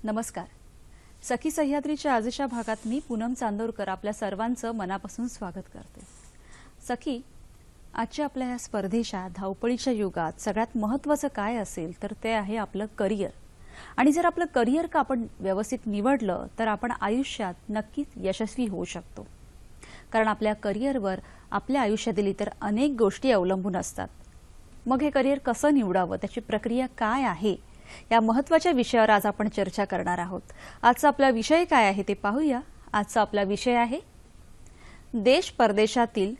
नमस्कार. सखी सह्याद्रीच्या आजच्या भागात मी पूनम चांदोरकर आपल्या सर्वांचं मनापासून स्वागत करते. सखी, आजच्या आपल्या या स्पर्धेच्या धावपळीच्या युगात सगळ्यात महत्त्वाचं काय असेल तर ते आहे आपलं करिअर. आणि जर आपलं करिअर का आपण व्यवस्थित निवडलं तर आपण आयुष्यात नक्कीच यशस्वी होऊ शकतो. कारण आपल्या करिअरवर आपल्या आयुष्यातील इतर अनेक गोष्टी अवलंबून असतात. मग हे करिअर कसं निवडावं, त्याची प्रक्रिया काय आहे, या महत्त्वाच्या विषयावर आज आपण चर्चा करणार आहोत. आजचा आपला विषय काय आहे ते पाहूया. आजचा आपला विषय आहे देश परदेशातील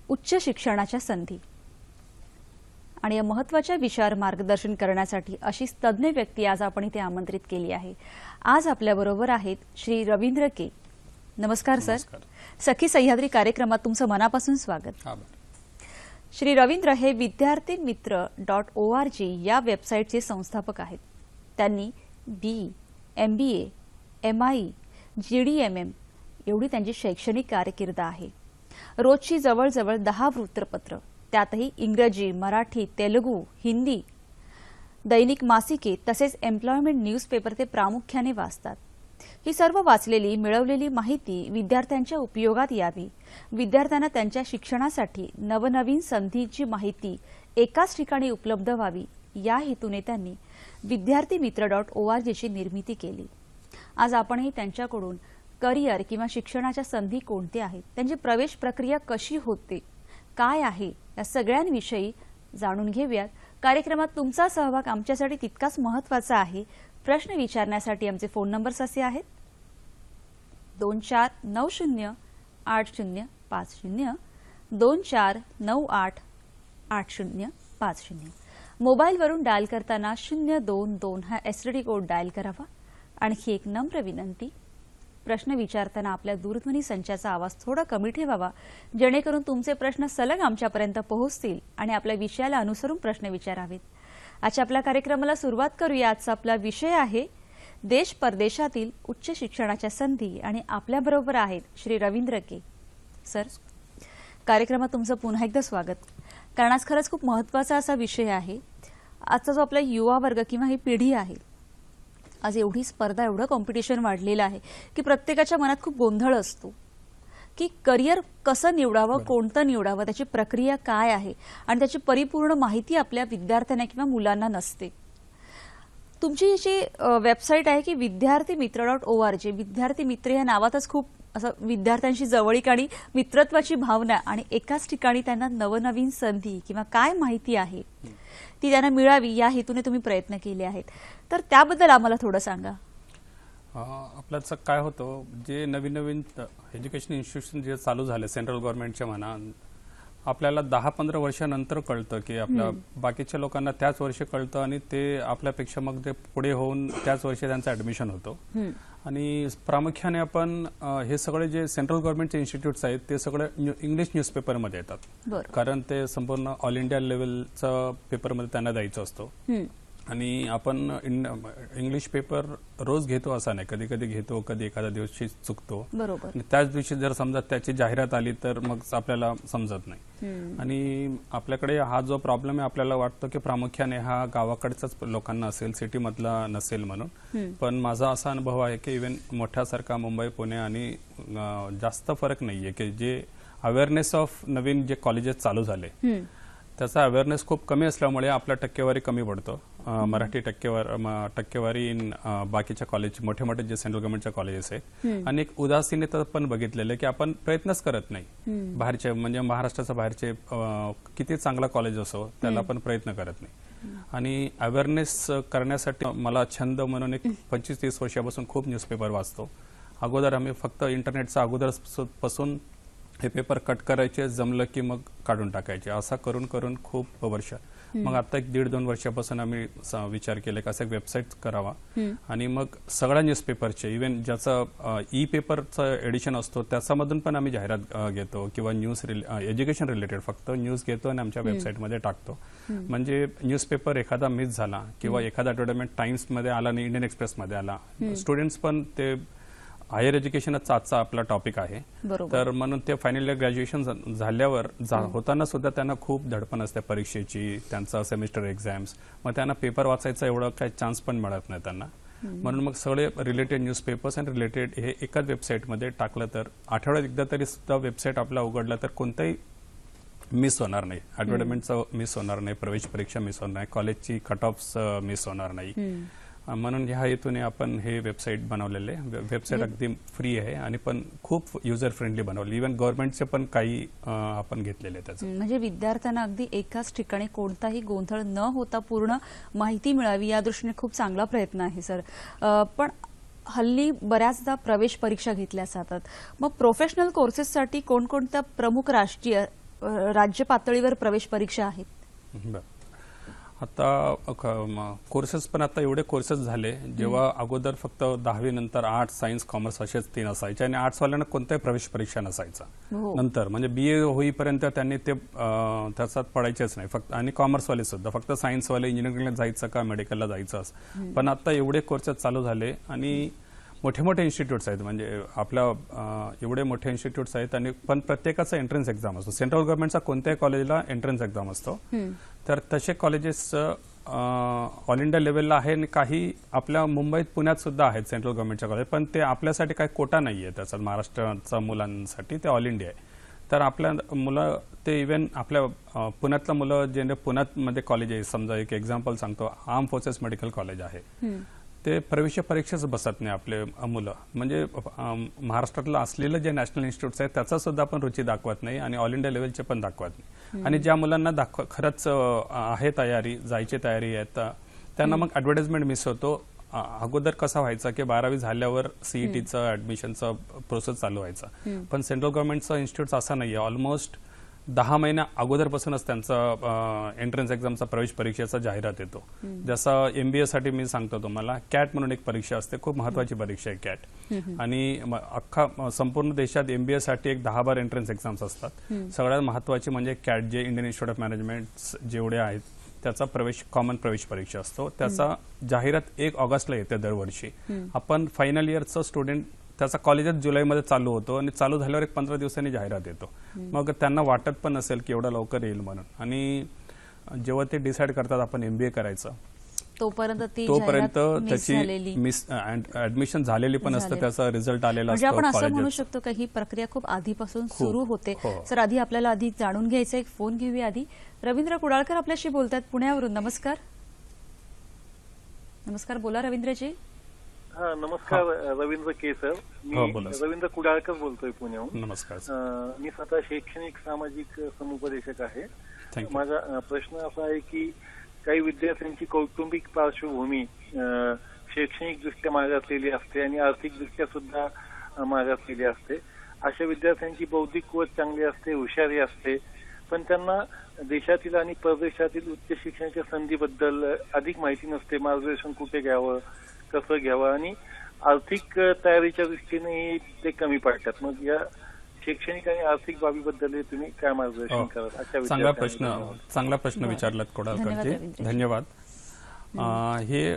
उच्च शिक्षणाच्या संधी. आणि या महत्त्वाच्या विषयावर मार्गदर्शन करण्यासाठी अशी तज्ञ व्यक्ती आज आपण इथे आमंत्रित केली आहे. आज आपल्याबरोबर आहेत श्री रवींद्र के. नमस्कार सर. सखी सह्याद्री कार्यक्रमात तुमचं मनापासून स्वागत. श्री रवींद्र हे विद्यार्थीमित्र.org या वेबसाईटचे संस्थापक आहेत. त्यांनी BE, MBA, MIE, GDMM एवढी त्यांची शैक्षणिक कारकीर्द आहे. रोजची जवळजवळ 10 वृत्तपत्र, त्यातही इंग्रजी, मराठी, तेलुगू, हिंदी, दैनिक मासिके तसेच एम्प्लॉयमेंट न्यूजपेपर ते प्रामुख्याने वाचतात. ही सर्व वाचलेली मिळवलेली माहिती विद्यार्थ्यांच्या उपयोगात यावी, विद्यार्थ्यांना त्यांच्या शिक्षणासाठी नवनवीन संधीची माहिती एकाच ठिकाणी उपलब्ध व्हावी, या हेतूने त्यांनी विद्यार्थीमित्र.org ची निर्मिती केली. आज आपणही त्यांच्याकडून करिअर किंवा शिक्षणाच्या संधी कोणत्या आहेत, त्यांची प्रवेश प्रक्रिया कशी होते, काय आहे, या सगळ्यांविषयी जाणून घेऊयात. कार्यक्रमात तुमचा सहभाग आमच्यासाठी तितकाच महत्त्वाचा आहे. प्रश्न विचारण्यासाठी आमचे फोन नंबर्स असे आहेत 24908050, 24988050. मोबाईलवरून डायल करताना 022 हा एसटीडी कोड डायल करावा. आणखी एक नम्र विनंती, प्रश्न विचारताना आपल्या दूरध्वनी संचाचा आवाज थोडा कमी ठेवावा, जेणेकरून तुमचे प्रश्न सलग आमच्यापर्यंत पोहोचतील आणि आपल्या विषयाला अनुसरून प्रश्न विचारावेत. आजच्या आपल्या कार्यक्रमाला सुरुवात करूया. आजचा आपला विषय आहे देश परदेशातील उच्च शिक्षणाच्या संधी आणि आपल्याबरोबर आहेत श्री रवींद्र के. सर, कार्यक्रमात तुमचं पुन्हा एकदा स्वागत. कारण आज खरंच खूप महत्त्वाचा असा विषय आहे. आजचा जो आपला युवा वर्ग किंवा ही पिढी आहे, आज एवढी स्पर्धा, एवढं कॉम्पिटिशन वाढलेलं आहे की प्रत्येकाच्या मनात खूप गोंधळ असतो की करिअर कसं निवडावं, कोणतं निवडावं, त्याची प्रक्रिया काय आहे आणि त्याची परिपूर्ण माहिती आपल्या विद्यार्थ्यांना किंवा मुलांना नसते. तुमची जी वेबसाईट आहे की विद्यार्थीमित्र.org, विद्यार्थी मित्र या नावातच खूप असं विद्यार्थ्यांशी जवळीक आणि मित्रत्वाची भावना आणि एकाच ठिकाणी त्यांना नवनवीन संधी किंवा काय माहिती आहे ती त्यांना मिळावी, या हेतूने तुम्ही प्रयत्न केले आहेत. तर त्याबद्दल आम्हाला थोडं सांगा. आपल्याचं काय होतं, जे नवीन नवीन एज्युकेशन इन्स्टिट्यूशन जे चालू झाले सेंट्रल गव्हर्नमेंटच्या म्हणा, आपल्याला 10-15 वर्षानंतर कळतं की आपल्या बाकीच्या लोकांना त्याच वर्षी कळतं आणि ते आपल्यापेक्षा मग ते पुढे होऊन त्याच वर्षी त्यांचं ऍडमिशन होतं. आणि प्रामुख्याने आपण हे सगळे जे सेंट्रल गव्हर्नमेंटचे इन्स्टिट्यूट्स आहेत ते सगळे इंग्लिश न्यूजपेपरमध्ये येतात. कारण ते संपूर्ण ऑल इंडिया लेवलचा पेपरमध्ये त्यांना द्यायचं असतो. आणि आपण इंग्लिश पेपर रोज घेतो असा नाही, कधी कधी घेतो, कधी एखाद्या दिवशी चुकतो. त्याच दिवशी जर समजा त्याची जाहिरात आली तर मग आपल्याला समजत नाही. आणि आपल्याकडे हा जो प्रॉब्लेम आहे, आपल्याला वाटतं की प्रामुख्याने हा गावाकडचाच लोकांना असेल, सिटी मधला नसेल म्हणून. पण माझा असा अनुभव आहे की इव्हन मोठ्यासारखा मुंबई, पुणे आणि जास्त फरक नाहीये की जे अवेअरनेस ऑफ नवीन जे कॉलेजेस चालू झाले त्याचा अवेअरनेस खूप कमी असल्यामुळे आपला टक्केवारी कमी पडतो. मराठी टक्केवारी बाकीच्या कॉलेज, मोठे मोठे जे सेंट्रल गव्हर्नमेंटच्या कॉलेजेस आहेत. आणि एक उदासीनता पण बघितलेलं की आपण प्रयत्नच करत नाही. बाहेरचे म्हणजे महाराष्ट्राचा बाहेरचे किती चांगला कॉलेज असो त्याला आपण प्रयत्न करत नाही. आणि अवेअरनेस करण्यासाठी मला छंद म्हणून एक 25-30 वर्षापासून खूप न्यूजपेपर वाचतो. अगोदर आम्ही फक्त इंटरनेटचा अगोदर पासून हे पेपर कट करायचे, जमलं की मग काढून टाकायचे, असा करून करून खूप वर्ष. मग आता 1-1.5-2 वर्षापासून आम्ही विचार केला की असं एक वेबसाईट करावा आणि मग सगळ्या न्यूजपेपरचे, इव्हन ज्याचा ई पेपरचं एडिशन असतो त्याच्यामधून पण आम्ही जाहिरात घेतो किंवा न्यूज एज्युकेशन रिलेटेड फक्त न्यूज घेतो आणि आमच्या वेबसाईटमध्ये टाकतो. म्हणजे न्यूजपेपर एखादा मिस झाला किंवा एखादा ॲडव्हर्टाइजमेंट टाइम्समध्ये आला आणि इंडियन एक्सप्रेसमध्ये आला, स्टुडंट्स पण ते हायर एज्युकेशनचा आजचा आपला टॉपिक आहे. तर म्हणून ते फायनल इयर ग्रॅज्युएशन झाल्यावर होताना सुद्धा त्यांना खूप धडपण असते परीक्षेची, त्यांचा सेमिस्टर एक्झाम्स, मग त्यांना पेपर वाचायचा एवढा काही चान्स पण मिळत नाही त्यांना. म्हणून मग सगळे रिलेटेड न्यूजपेपर्स आणि रिलेटेड हे एकाच वेबसाईटमध्ये टाकलं तर आठवड्यात एकदा तरी सुद्धा वेबसाईट आपला उघडला तर कोणताही मिस होणार नाही. ऍडव्हर्टाइजमेंटचं मिस होणार नाही, प्रवेश परीक्षा मिस होणार नाही, कॉलेजची कट ऑफ्स मिस होणार नाही. म्हणून ह्या हेतूने आपण हे वेबसाईट बनवलेले. वेबसाईट अगदी फ्री आहे आणि पण खूप युजर फ्रेंडली बनवली. इव्हन गव्हर्नमेंटचे पण काही आपण घेतलेले त्याचं. म्हणजे विद्यार्थ्यांना अगदी एकाच ठिकाणी कोणताही गोंधळ न होता पूर्ण माहिती मिळावी या दृष्टीने खूप चांगला प्रयत्न आहे सर. पण हल्ली बऱ्याचदा प्रवेश परीक्षा घेतल्या जातात. मग प्रोफेशनल कोर्सेससाठी कोणकोणत्या प्रमुख राष्ट्रीय राज्य पातळीवर प्रवेश परीक्षा आहेत? बरं. आता कोर्सेस पण आता एवढे कोर्सेस झाले. जेव्हा अगोदर फक्त 10वी नंतर आर्ट्स, सायन्स, कॉमर्स असेच 3 असायचे आणि आर्ट्सवाल्यांना कोणत्याही प्रवेश परीक्षा नसायचा. नंतर म्हणजे BA होईपर्यंत त्यांनी ते त्याच्यात पडायचेच नाही फक्त. आणि कॉमर्सवाले सुद्धा फक्त सायन्सवाले इंजिनिअरिंगला जायचं का मेडिकलला जायचं असं. पण आता एवढे कोर्सेस चालू झाले आणि मोठे मोठे इन्स्टिट्यूट्स आहेत. म्हणजे आपल्या एवढे मोठे इन्स्टिट्यूट्स आहेत आणि पण प्रत्येकाचा एंट्रन्स एक्झाम असतो. सेंट्रल गव्हर्नमेंटचा कोणत्याही कॉलेजला एंट्रन्स एक्झाम असतो. तर तसे कॉलेजेस ऑल इंडिया लेवलला आहे आणि काही आपल्या मुंबईत पुण्यात सुद्धा आहेत सेंट्रल गव्हर्नमेंटच्या कॉलेज. पण ते आपल्यासाठी काही कोटा नाही आहे त्याचा महाराष्ट्राच्या मुलांसाठी. ते ऑल इंडिया आहे. तर आपल्या मुलं ते इव्हन आपल्या पुण्यातलं मुलं जे पुण्यामध्ये कॉलेज आहे, समजा एक एक्झाम्पल सांगतो, आर्म फोर्सेस मेडिकल कॉलेज आहे, ते प्रवेश परीक्षेच बसत नाही आपले मुलं. म्हणजे महाराष्ट्रातलं असलेलं जे नॅशनल इन्स्टिट्यूट्स आहेत त्याचा सुद्धा आपण रुची दाखवत नाही आणि ऑल इंडिया लेवलचे पण दाखवत नाही. आणि ज्या मुलांना खरंच आहे तयारी, जायची तयारी आहे, त्यांना मग ऍडव्हर्टाइजमेंट मिस होतो. अगोदर कसा व्हायचा की 12वी झाल्यावर CETचं ऍडमिशनचा प्रोसेस चालू व्हायचा. पण सेंट्रल गव्हर्नमेंटचं इन्स्टिट्यूट असं नाहीये. ऑलमोस्ट 10 महिन्या अगोदरपासूनच त्यांचा एंट्रन्स एक्झामचा प्रवेश परीक्षेचा जाहिरात येतो. जसं MBA साठी मी सांगतो तुम्हाला, कॅट म्हणून एक परीक्षा असते, खूप महत्वाची परीक्षा आहे कॅट. आणि अख्खा संपूर्ण देशात MBA साठी एक 10-12 एंट्रन्स एक्झाम्स असतात. सगळ्यात महत्वाची म्हणजे कॅट, जे इंडियन इन्स्टिट्यूट ऑफ मॅनेजमेंट जेवढे आहेत त्याचा कॉमन प्रवेश परीक्षा असतो. त्याचा जाहिरात 1 ऑगस्टला येते दरवर्षी. आपण फायनल इयरचं स्टुडंट, त्याचा कॉलेजच जुलैमध्ये चालू होतो आणि चालू झाल्यावर एक 15 दिवसांनी जाहिरात येतो. मग त्यांना वाटत पण नसेल की एवढा लवकर येईल म्हणून. आणि जेव्हा ते डिसाईड करतात आपण MBA करायचं, तोपर्यंत त्याची ऍडमिशन झालेली पण असतं, त्याचा रिझल्ट आलेला असतो. आपण असं म्हणू शकतो की ही प्रक्रिया खूप आधीपासून सुरू होते. सर, आधी आपल्याला जाणून घ्यायचं, एक फोन घेऊया आधी. रवींद्र कुडाळकर आपल्याशी बोलतात पुण्यावरून. नमस्कार. नमस्कार, बोला रवींद्रजी. हा, नमस्कार. रवींद्र के सर. मी रवींद्र कुडाळकर बोलतोय पुण्याहून. नमस्कार. मी स्वतः शैक्षणिक सामाजिक समुपदेशक आहे. माझा प्रश्न असा आहे की काही विद्यार्थ्यांची कौटुंबिक पार्श्वभूमी शैक्षणिकदृष्ट्या मागासलेली असते आणि आर्थिकदृष्ट्या सुद्धा मागासलेली असते. अशा विद्यार्थ्यांची बौद्धिक कुवत चांगली असते, हुशारी असते, पण त्यांना देशातील आणि परदेशातील उच्च शिक्षणाच्या संधीबद्दल अधिक माहिती नसते. मार्गदर्शन कुठे घ्यावं, कसं घ्यावं आणि आर्थिक तयारीच्या दृष्टीने ते कमी पडतात. मग या शैक्षणिक आणि आर्थिक बाबीबद्दल तुम्ही काय मार्गदर्शन करत? चांगला प्रश्न विचारलात कोडाळकरजी, धन्यवाद. हे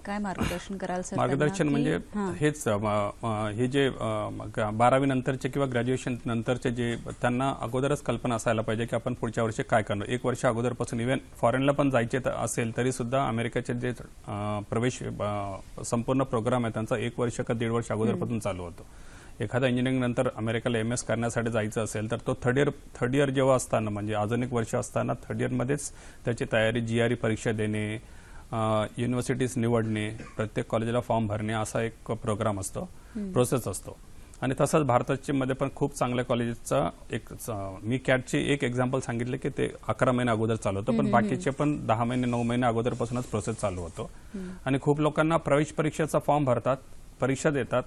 काय मार्गदर्शन कराल सर? मार्गदर्शन म्हणजे हेच, हे जे 12वी नंतरचे किंवा ग्रॅज्युएशन नंतरचे जे, त्यांना अगोदरच कल्पना असायला पाहिजे की आपण पुढच्या वर्षी काय करणार. 1 वर्ष अगोदरपासून इव्हन फॉरेनला पण जायचे असेल तरी सुद्धा अमेरिकेचे जे प्रवेश संपूर्ण प्रोग्राम आहे त्यांचा 1 वर्ष का 1.5 वर्ष अगोदरपासून चालू होतो. एखादा इंजिनिअरिंग नंतर अमेरिकेला MS करण्यासाठी जायचं असेल तर तो थर्ड इयर जेव्हा असताना, म्हणजे अजून 1 वर्ष असताना थर्ड इयरमध्येच त्याची तयारी, GRE परीक्षा देणे, युनिव्हर्सिटीज निवडणे, प्रत्येक कॉलेजला फॉर्म भरणे, असा एक प्रोग्राम असतो, प्रोसेस असतो. आणि तसंच भारताच्या मध्ये पण खूप चांगल्या कॉलेजेसचा एक, मी कॅटची एक एक्झाम्पल सांगितले की ते 11 महिने अगोदर चालू होतं, पण बाकीचे पण 10 महिने 9 महिने अगोदरपासूनच प्रोसेस चालू होतो. आणि खूप लोकांना प्रवेश परीक्षेचा फॉर्म भरतात, परीक्षा देतात,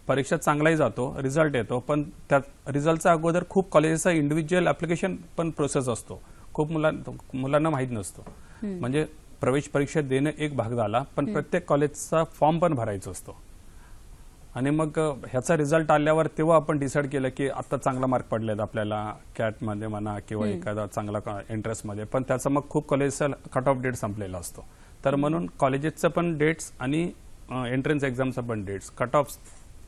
परीक्षा चांगलाही जातो, रिझल्ट येतो, पण त्या रिझल्टच्या अगोदर खूप कॉलेजेसचा इंडिव्हिज्युअल ऍप्लिकेशन पण प्रोसेस असतो. खूप मुलांना माहीत नसतो. म्हणजे प्रवेश परीक्षा देणं एक भाग झाला, पण प्रत्येक कॉलेजचा फॉर्म पण भरायचा असतो. आणि मग ह्याचा रिझल्ट आल्यावर तेव्हा आपण डिसाईड केलं की आता चांगला मार्क पडलेत आपल्याला कॅटमध्ये म्हणा किंवा एखादा चांगला इंटरेस्टमध्ये, पण त्याचा मग खूप कॉलेजचा कट ऑफ डेट संपलेला असतो. तर म्हणून कॉलेजेसचं पण डेट्स आणि एंट्रन्स एक्झामचं पण डेट्स, कट ऑफ,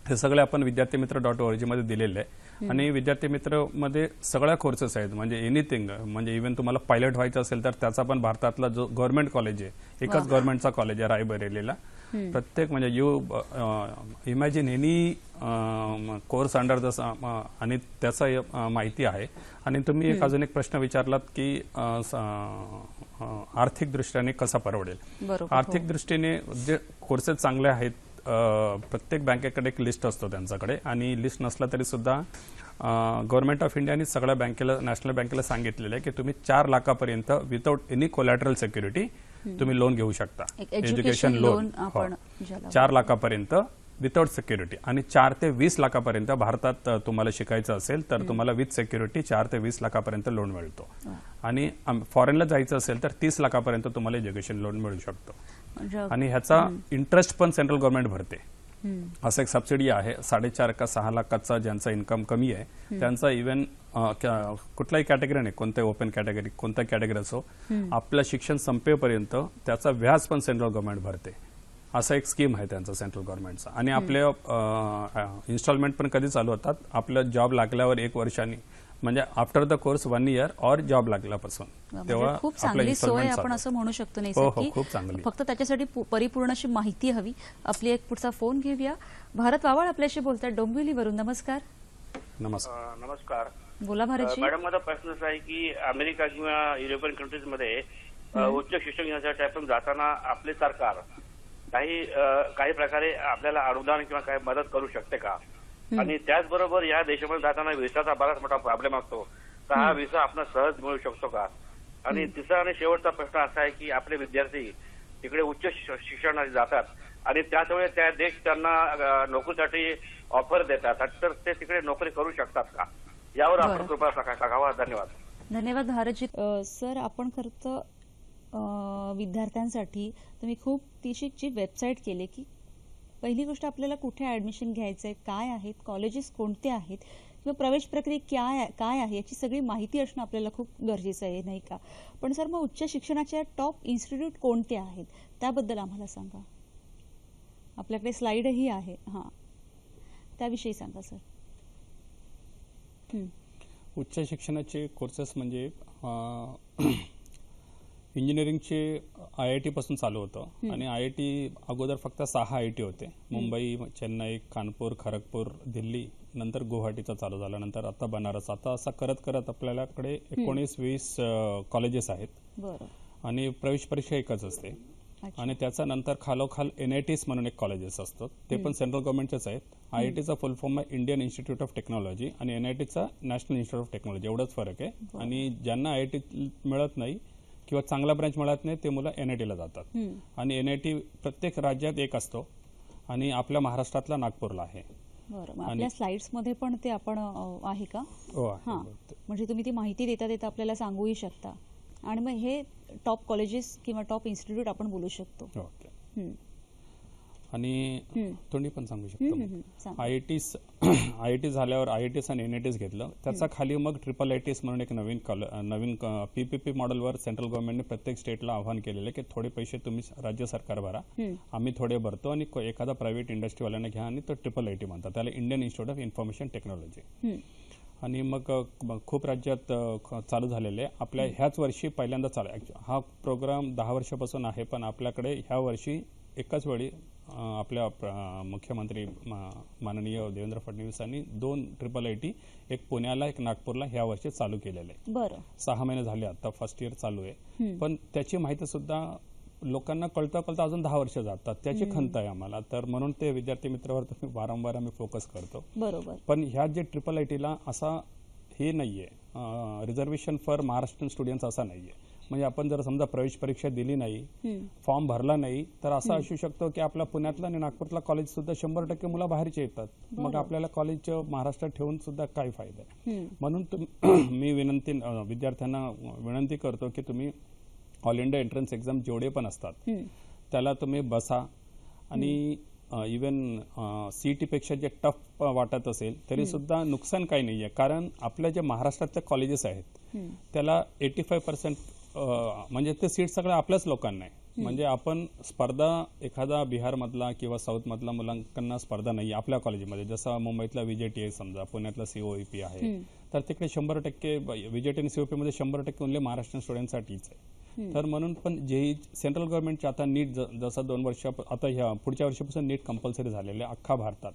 हे सगळे आपण विद्यार्थीमित्र.org मध्ये दिलेले आहे. आणि विद्यार्थीमित्र मध्ये सगळ्या कोर्सेस आहेत, म्हणजे एनिथिंग, म्हणजे इव्हन तुम्हाला पायलट व्हायचं असेल तर त्याचा पण भारतातला जो गव्हर्नमेंट कॉलेज आहे, एकच गव्हर्नमेंटचा कॉलेज आहे रायबरेलीला, प्रत्येक म्हणजे you imagine any course under the आणि त्याचा माहिती आहे. आणि तुम्ही अजून एक प्रश्न विचारलात की आर्थिक दृष्टीने कसा परवडेल. बरोबर, आर्थिक दृष्टीने जे कोर्सेस चांगले आहेत, प्रत्येक बँकेकडे एक लिस्ट असतो त्यांच्याकडे, आणि लिस्ट नसला तरी सुद्धा गव्हर्नमेंट ऑफ इंडियाने सगळ्या बँकेला, नॅशनल बँकेला सांगितलेलं आहे की तुम्ही 4 लाखापर्यंत विदाउट एनी कोलॅटरल सिक्युरिटी तुम्ही लोन घेऊ शकता. एज्युकेशन लोन 4 लाखापर्यंत विदाउट सिक्युरिटी, आणि 4 ते 20 लाखापर्यंत भारतात तुम्हाला शिकायचं असेल तर तुम्हाला विथ सिक्युरिटी 4 ते 20 लाखापर्यंत लोन मिळतो. आणि फॉरेनला जायचं असेल तर 30 लाखापर्यंत तुम्हाला एज्युकेशन लोन मिळू शकतो. आणि ह्याचा इंटरेस्ट पण सेंट्रल गव्हर्नमेंट भरते. असं एक सबसिडी आहे 4.5 का 6 लाखाचा ज्यांचा इन्कम कमी आहे त्यांचा इव्हन कुठलाही कॅटेगरी नाही, कोणत्याही ओपन कॅटेगरी, कोणत्या कॅटेगरी असो, आपलं शिक्षण संपेपर्यंत त्याचा व्याज पण सेंट्रल गव्हर्नमेंट भरते. असा एक स्कीम आहे त्यांचा सेंट्रल गव्हर्नमेंटचा. आणि आपले इन्स्टॉलमेंट पण कधी चालू होतात, आपलं जॉब लागल्यावर 1 वर्षांनी, म्हणजे आफ्टर द कोर्स 1 year और जॉब लागल्यापासून. तेव्हा खूप चांगली सोय आपण असं म्हणू शकतो. नाही हो, खूप चांगली. फक्त त्याच्यासाठी परिपूर्ण अशी माहिती हवी. आपली एक पुढचा फोन घेऊया. भारत वावळ आपल्याशी बोलतात डोंबिवलीवरून. नमस्कार. नमस्कार. बोला भारतजी. मॅडम, माझा प्रश्न असा आहे की अमेरिका किंवा युरोपियन कंट्रीज मध्ये उच्च शिक्षण घेण्यासाठी आपण जाताना आपले सरकार काही प्रकारे आपल्याला अनुदान किंवा काही मदत करू शकते का? आणि त्याचबरोबर या देशामध्ये जाताना व्हिसाचा बराच मोठा प्रॉब्लेम असतो, तर हा व्हिसा आपण सहज मिळू शकतो का? आणि तिसरा आणि शेवटचा प्रश्न असा आहे की आपले विद्यार्थी तिकडे उच्च शिक्षणासाठी जातात आणि त्यामुळे त्या देश त्यांना नोकरीसाठी ऑफर देतात, तर ते तिकडे नोकरी करू शकतात का? यावर आपण कृपया प्रकाश टाकावा. धन्यवाद. धन्यवाद भारतजी. सर, आपण खरंच विद्यार्थ्यांसाठी तुम्ही खूप तिची वेबसाईट केली की पहिली गोष्ट आपल्याला कुठे ऍडमिशन घ्यायचंय, काय आहेत, कॉलेजेस कोणते आहेत किंवा प्रवेश प्रक्रिया काय आहे याची सगळी माहिती असणं आपल्याला खूप गरजेचं आहे, नाही का? पण सर, मग उच्च शिक्षणाच्या टॉप इन्स्टिट्यूट कोणते आहेत त्याबद्दल आम्हाला सांगा. आपल्याकडे स्लाइडही आहे, हां, त्याविषयी सांगा सर. उच्च शिक्षणाचे कोर्सेस म्हणजे इंजिनिअरिंगचे IIT पासून चालू होतं. आणि IIT अगोदर फक्त 6 IIT होते, मुंबई, चेन्नई, कानपूर, खरगपूर, दिल्ली, नंतर गुवाहाटीचा चालू झाला, नंतर आता बनारस. आता असं करत करत आपल्याकडे 19-20 कॉलेजेस आहेत. आणि प्रवेश परीक्षा एकच असते. आणि त्याचा नंतर खालोखाल NITs म्हणून एक कॉलेजेस असतात, ते पण सेंट्रल गव्हर्नमेंटचेच आहेत. IITचा फुल फॉर्म आहे इंडियन इन्स्टिट्यूट ऑफ टेक्नॉलॉजी आणि NITचा नॅशनल इन्स्टिट्यूट ऑफ टेक्नॉलॉजी, एवढाच फरक आहे. आणि ज्यांना IIT मिळत नाही किंवा चांगला ब्रांच मिळत नाही ते मुलं NITला जातात. आणि NIT प्रत्येक राज्यात एक असतो आणि आपल्या महाराष्ट्रातला नागपूरला आहे. बरं, आपल्या स्लाइड्स मध्ये पण ते आपण आहे का? हां, म्हणजे तुम्ही ती माहिती देता देता आपल्याला सांगूही शकता. आणि मग हे टॉप कॉलेजेस किंवा टॉप इन्स्टिट्यूट आपण बोलू शकतो. आणि तोंडी पण सांगू शकतो. IIT झाल्यावर IITs आणि NITs घेतलं, त्याचा खाली मग IIITs म्हणून एक नवीन PPP मॉडेलवर सेंट्रल गव्हर्नमेंटने प्रत्येक स्टेटला आव्हान केलेलं आहे की थोडे पैसे तुम्ही राज्य सरकार भरा, आम्ही थोडे भरतो आणि एखादा प्रायव्हेट इंडस्ट्रीवाल्याने घ्या, आणि तो IIIT म्हणतात, त्याला Indian institute of information technology. आणि मग खूप राज्यात चालू झालेले. आपल्या ह्याच वर्षी पहिल्यांदा चालू आहे. हा प्रोग्राम 10 वर्षापासून आहे, पण आपल्याकडे ह्या वर्षी एकाच वेळी आपल्या मुख्यमंत्री माननीय देवेंद्र फडणवीसांनी 2 IIIT, एक पुण्याला एक नागपूरला ह्या वर्षी चालू केलेलं आहे. बरं, 6 महिने झाले, आता फर्स्ट इयर चालू आहे. पण त्याची माहिती सुद्धा लोकांना कळता अजून 10 वर्ष जातात, त्याची खंत आहे आम्हाला. तर म्हणून ते विद्यार्थी मित्रावर वारंवार आम्ही फोकस करतो. बरोबर. पण ह्या जे IIITला असा हे नाहीये, रिझर्वेशन फॉर महाराष्ट्रीयन स्टुडंट्स असा नाहीये. म्हणजे आपण जर समजा प्रवेश परीक्षा दिली नाही, फॉर्म भरला नाही, तर असं असू शकतो की आपल्या पुण्यातला आणि नागपूरला कॉलेज सुद्धा 100% मुलं बाहेरचे येतात. मग आपल्याला कॉलेज महाराष्ट्रात ठेवून सुद्धा काय फायदा आहे? म्हणून मी विद्यार्थ्यांना विनंती करतो की तुम्ही ऑल इंडिया एंट्रन्स एक्झाम जेवढे पण असतात त्याला तुम्ही बसा. आणि इवन CET पेक्षा जे टफ वाटत असेल तरी सुद्धा नुकसान काही नाहीये, कारण आपल्या जे महाराष्ट्रातले कॉलेजेस आहेत त्याला 85% म्हणजे ते सीट सगळ्या आपल्याच लोकांना आहे. म्हणजे आपण स्पर्धा एखादा बिहारमधला किंवा साऊथमधला मुलांना स्पर्धा नाही आपल्या कॉलेजमध्ये. जसं मुंबईतला VJT आहे समजा, पुण्यातला COEP आहे, तर तिकडे 100% VJT आणि COEP मध्ये 100% ओनली महाराष्ट्रीयन स्टुडंटसाठीच आहे. तर म्हणून पण जेई सेंट्रल गव्हर्नमेंटचे आता नीट जसं 2 वर्ष आता ह्या पुढच्या वर्षापासून नीट कंपल्सरी झालेले अख्खा भारतात,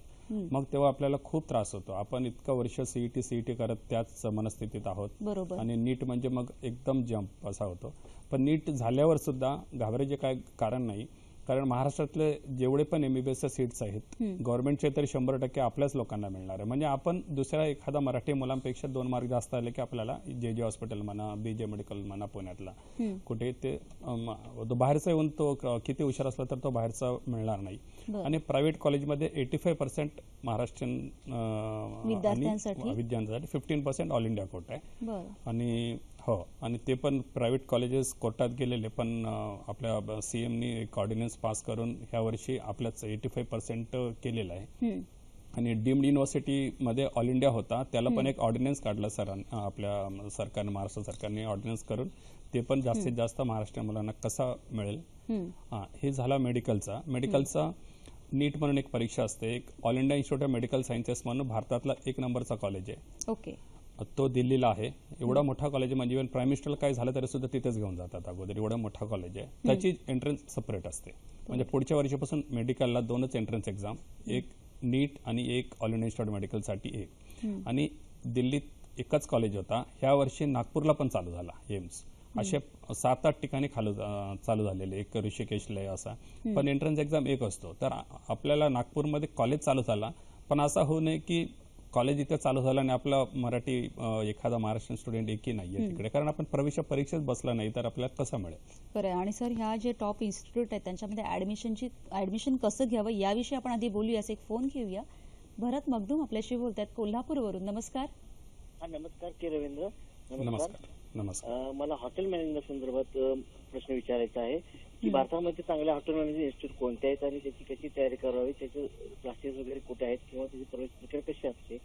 मग तेव्हा आपल्याला खूप त्रास होतो. आपण इतकं वर्ष सीईटी करत त्याच मनस्थितीत आहोत. बरोबर. आणि नीट म्हणजे मग एकदम जम्प असा होतो. पण नीट झाल्यावर सुद्धा घाबरायचे काय कारण नाही, कारण महाराष्ट्रातले जेवढे पण MBBS सीट्स आहेत गव्हर्नमेंटचे तरी 100% आपल्याच लोकांना मिळणार आहे. म्हणजे आपण दुसऱ्या एखादा मराठी मुलांपेक्षा 2 मार्क जास्त आले की आपल्याला JJ हॉस्पिटल म्हणा, BJ मेडिकल म्हणा पुण्यातला कुठे ते तो बाहेरचा येऊन तो किती हुशार असला तर तो बाहेरचा मिळणार नाही. आणि प्रायव्हेट कॉलेजमध्ये 85% महाराष्ट्रीयन विद्यार्थ्यांसाठी 15% ऑल इंडिया कोटा आहे. आणि हो, आणि ते पण प्रायव्हेट कॉलेजेस कोर्टात गेलेले, पण आपल्या CMनी एक ऑर्डिनन्स पास करून ह्या वर्षी आपल्याच 85% केलेलं आहे. आणि डीम्ड युनिव्हर्सिटीमध्ये ऑल इंडिया होता, त्याला पण एक ऑर्डिनन्स काढला आपल्या सरकारने, महाराष्ट्र सरकारने ऑर्डिनन्स करून ते पण जास्तीत जास्त महाराष्ट्रीय मुलांना कसा मिळेल. हे झाला मेडिकलचा नीट म्हणून एक परीक्षा असते. एक all India institute of medical sciences म्हणून भारतातला 1 नंबरचा कॉलेज आहे. ओके. तो दिल्लीला आहे. एवढा मोठा कॉलेज म्हणजे इव्हन प्राईम मिनिस्टरला काय झालं तरी सुद्धा तिथेच घेऊन जातात अगोदर, एवढा मोठा कॉलेज आहे. त्याची एंट्रन्स सेपरेट असते. म्हणजे पुढच्या वर्षापासून मेडिकलला 2च एंट्रन्स एक्झाम, एक नीट आणि एक ऑल इंडिया इन्स्टिट्यूट मेडिकलसाठी एक. आणि दिल्लीत एकच कॉलेज होता. ह्या वर्षी नागपूरला पण चालू झाला एम्स. असे 7-8 ठिकाणी चालू झालेले, एक ऋषिकेशला आहे असा. पण एंट्रन्स एक्झाम एक असतो. तर आपल्याला नागपूरमध्ये कॉलेज चालू झाला, पण असा होऊ नये की कॉलेज इथे चालू झालं आणि आपला मराठी एखादा महाराष्ट्रीयन स्टुडंट एकही नाहीये तिकडे, कारण आपण प्रवेश परीक्षेत बसला नाही तर आपल्याला कसं मिळेल. खरं. आणि सर, ह्या जे टॉप इन्स्टिट्यूट आहेत त्यांच्यामध्ये ऍडमिशन कसं घ्यावं याविषयी आपण आधी बोलूया. एक फोन घेऊया. भरत मगदूम आपल्याशी बोलतात कोल्हापूरवरून. नमस्कार. नमस्कार के रवींद्र. नमस्कार. मला हॉटेल मॅनेजमेंट संदर्भात प्रश्न विचारायचा आहे की भारतामध्ये चांगल्या हॉटेल मॅनेजमेंट इन्स्टिट्यूट कोणते आहेत आणि त्याची कशी तयारी करावी, त्याचे क्लासेस वगैरे कुठे आहेत किंवा त्याची प्रवेश प्रक्रिया कशी असते,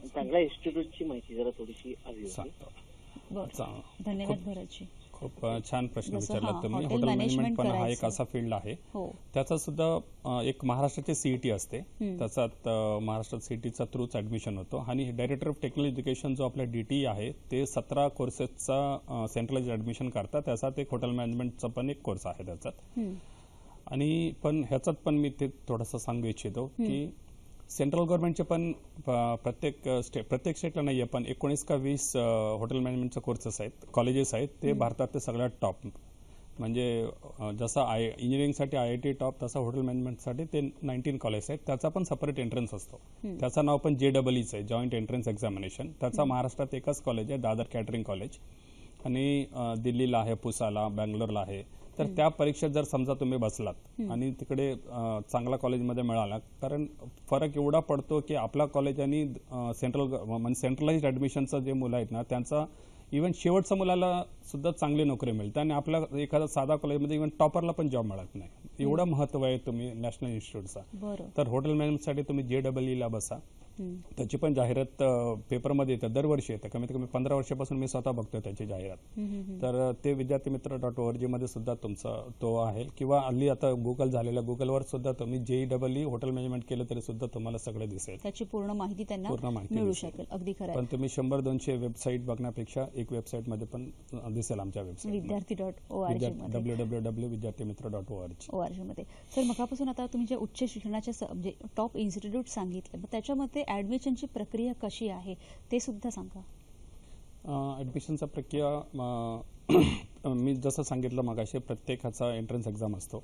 चांगल्या इन्स्टिट्यूटची माहिती जरा थोडीशी हवी होती. धन्यवाद भरतजी. खूप छान प्रश्न विचारला तुम्ही. हॉटेल मॅनेजमेंट पण हा एक असा फील्ड आहे, त्याचा सुद्धा एक महाराष्ट्राची सीईटी असते. त्याच्यात महाराष्ट्रात सीईटीचा थ्रूच ऍडमिशन होतो. आणि डायरेक्टर ऑफ टेक्निकल एज्युकेशन जो आपला DTE आहे ते 17 कोर्सेसचा सेंट्रलाइज ऍडमिशन करतात. त्याच्यात एक हॉटेल मॅनेजमेंटचा पण एक कोर्स आहे त्याच्यात. आणि पण ह्याच्यात पण मी ते थोडंसं सांगू इच्छितो की सेंट्रल गव्हर्नमेंटचे पण प्रत्येक स्टेटला नाही आहे, पण 19 का 20 हॉटेल मॅनेजमेंटचे कोर्सेस आहेत, कॉलेजेस आहेत. ते भारतातले सगळ्यात टॉप. म्हणजे जसं इंजिनिअरिंगसाठी IIT टॉप, तसा हॉटेल मॅनेजमेंटसाठी ते 19 कॉलेज आहेत. त्याचा पण सेपरेट एंट्रन्स असतो. त्याचं नाव पण JEEच आहे, जॉईंट एंट्रन्स एक्झामिनेशन. त्याचा महाराष्ट्रात एकच कॉलेज आहे, दादर कॅटरिंग कॉलेज. आणि दिल्लीला आहे, पुसाला, बँगलोरला आहे. तर त्या परीक्षेत जर समजा तुम्ही बसलात आणि तिकडे चांगला कॉलेजमध्ये मिळाला, कारण फरक एवढा पडतो की आपला कॉलेज आणि सेंट्रलाइज्ड ऍडमिशनचं जे मुलं आहेत ना, त्यांचा इव्हन शेवटच्या मुलाला सुद्धा चांगली नोकरी मिळते आणि आपल्या एखादा साधा कॉलेजमध्ये इव्हन टॉपरला पण जॉब मिळत नाही. एवढं महत्व आहे तुम्ही नॅशनल इन्स्टिट्यूटचा. तर हॉटेल मॅनेजमेंटसाठी तुम्ही JEEला बसा. त्याची पण जाहिरात पेपरमध्ये येते, दरवर्षी येते. कमीत कमी 15 वर्षापासून मी स्वतः बघतोय त्याची जाहिरात. तर ते विद्यार्थीमित्र.org मध्ये सुद्धा तुमचा तो आहे, किंवा हल्ली आता गुगल झालेल्या गुगलवर सुद्धा तुम्ही JEE हॉटेल मॅनेजमेंट केलं तरी सुद्धा तुम्हाला सगळं दिसेल, त्याची पूर्ण माहिती त्यांना मिळू शकेल. अगदी खरं. पण तुम्ही 100-200 वेबसाईट बघण्यापेक्षा एक वेबसाईट मध्ये पण दिसेल आमच्या वेबसाईट विद्यार्थी.org www.vidyarthi.org मध्ये. सर, मगापासून आता तुम्ही जे उच्च शिक्षणाचे म्हणजे टॉप इन्स्टिट्यूट सांगितले, मग त्याच्यामध्ये ऍडमिशनची प्रक्रिया कशी आहे ते सुद्धा सांगा. ऍडमिशनचा प्रक्रिया मी जसं सांगितलं मगाशी, प्रत्येकाचा एंट्रन्स एक्झाम असतो.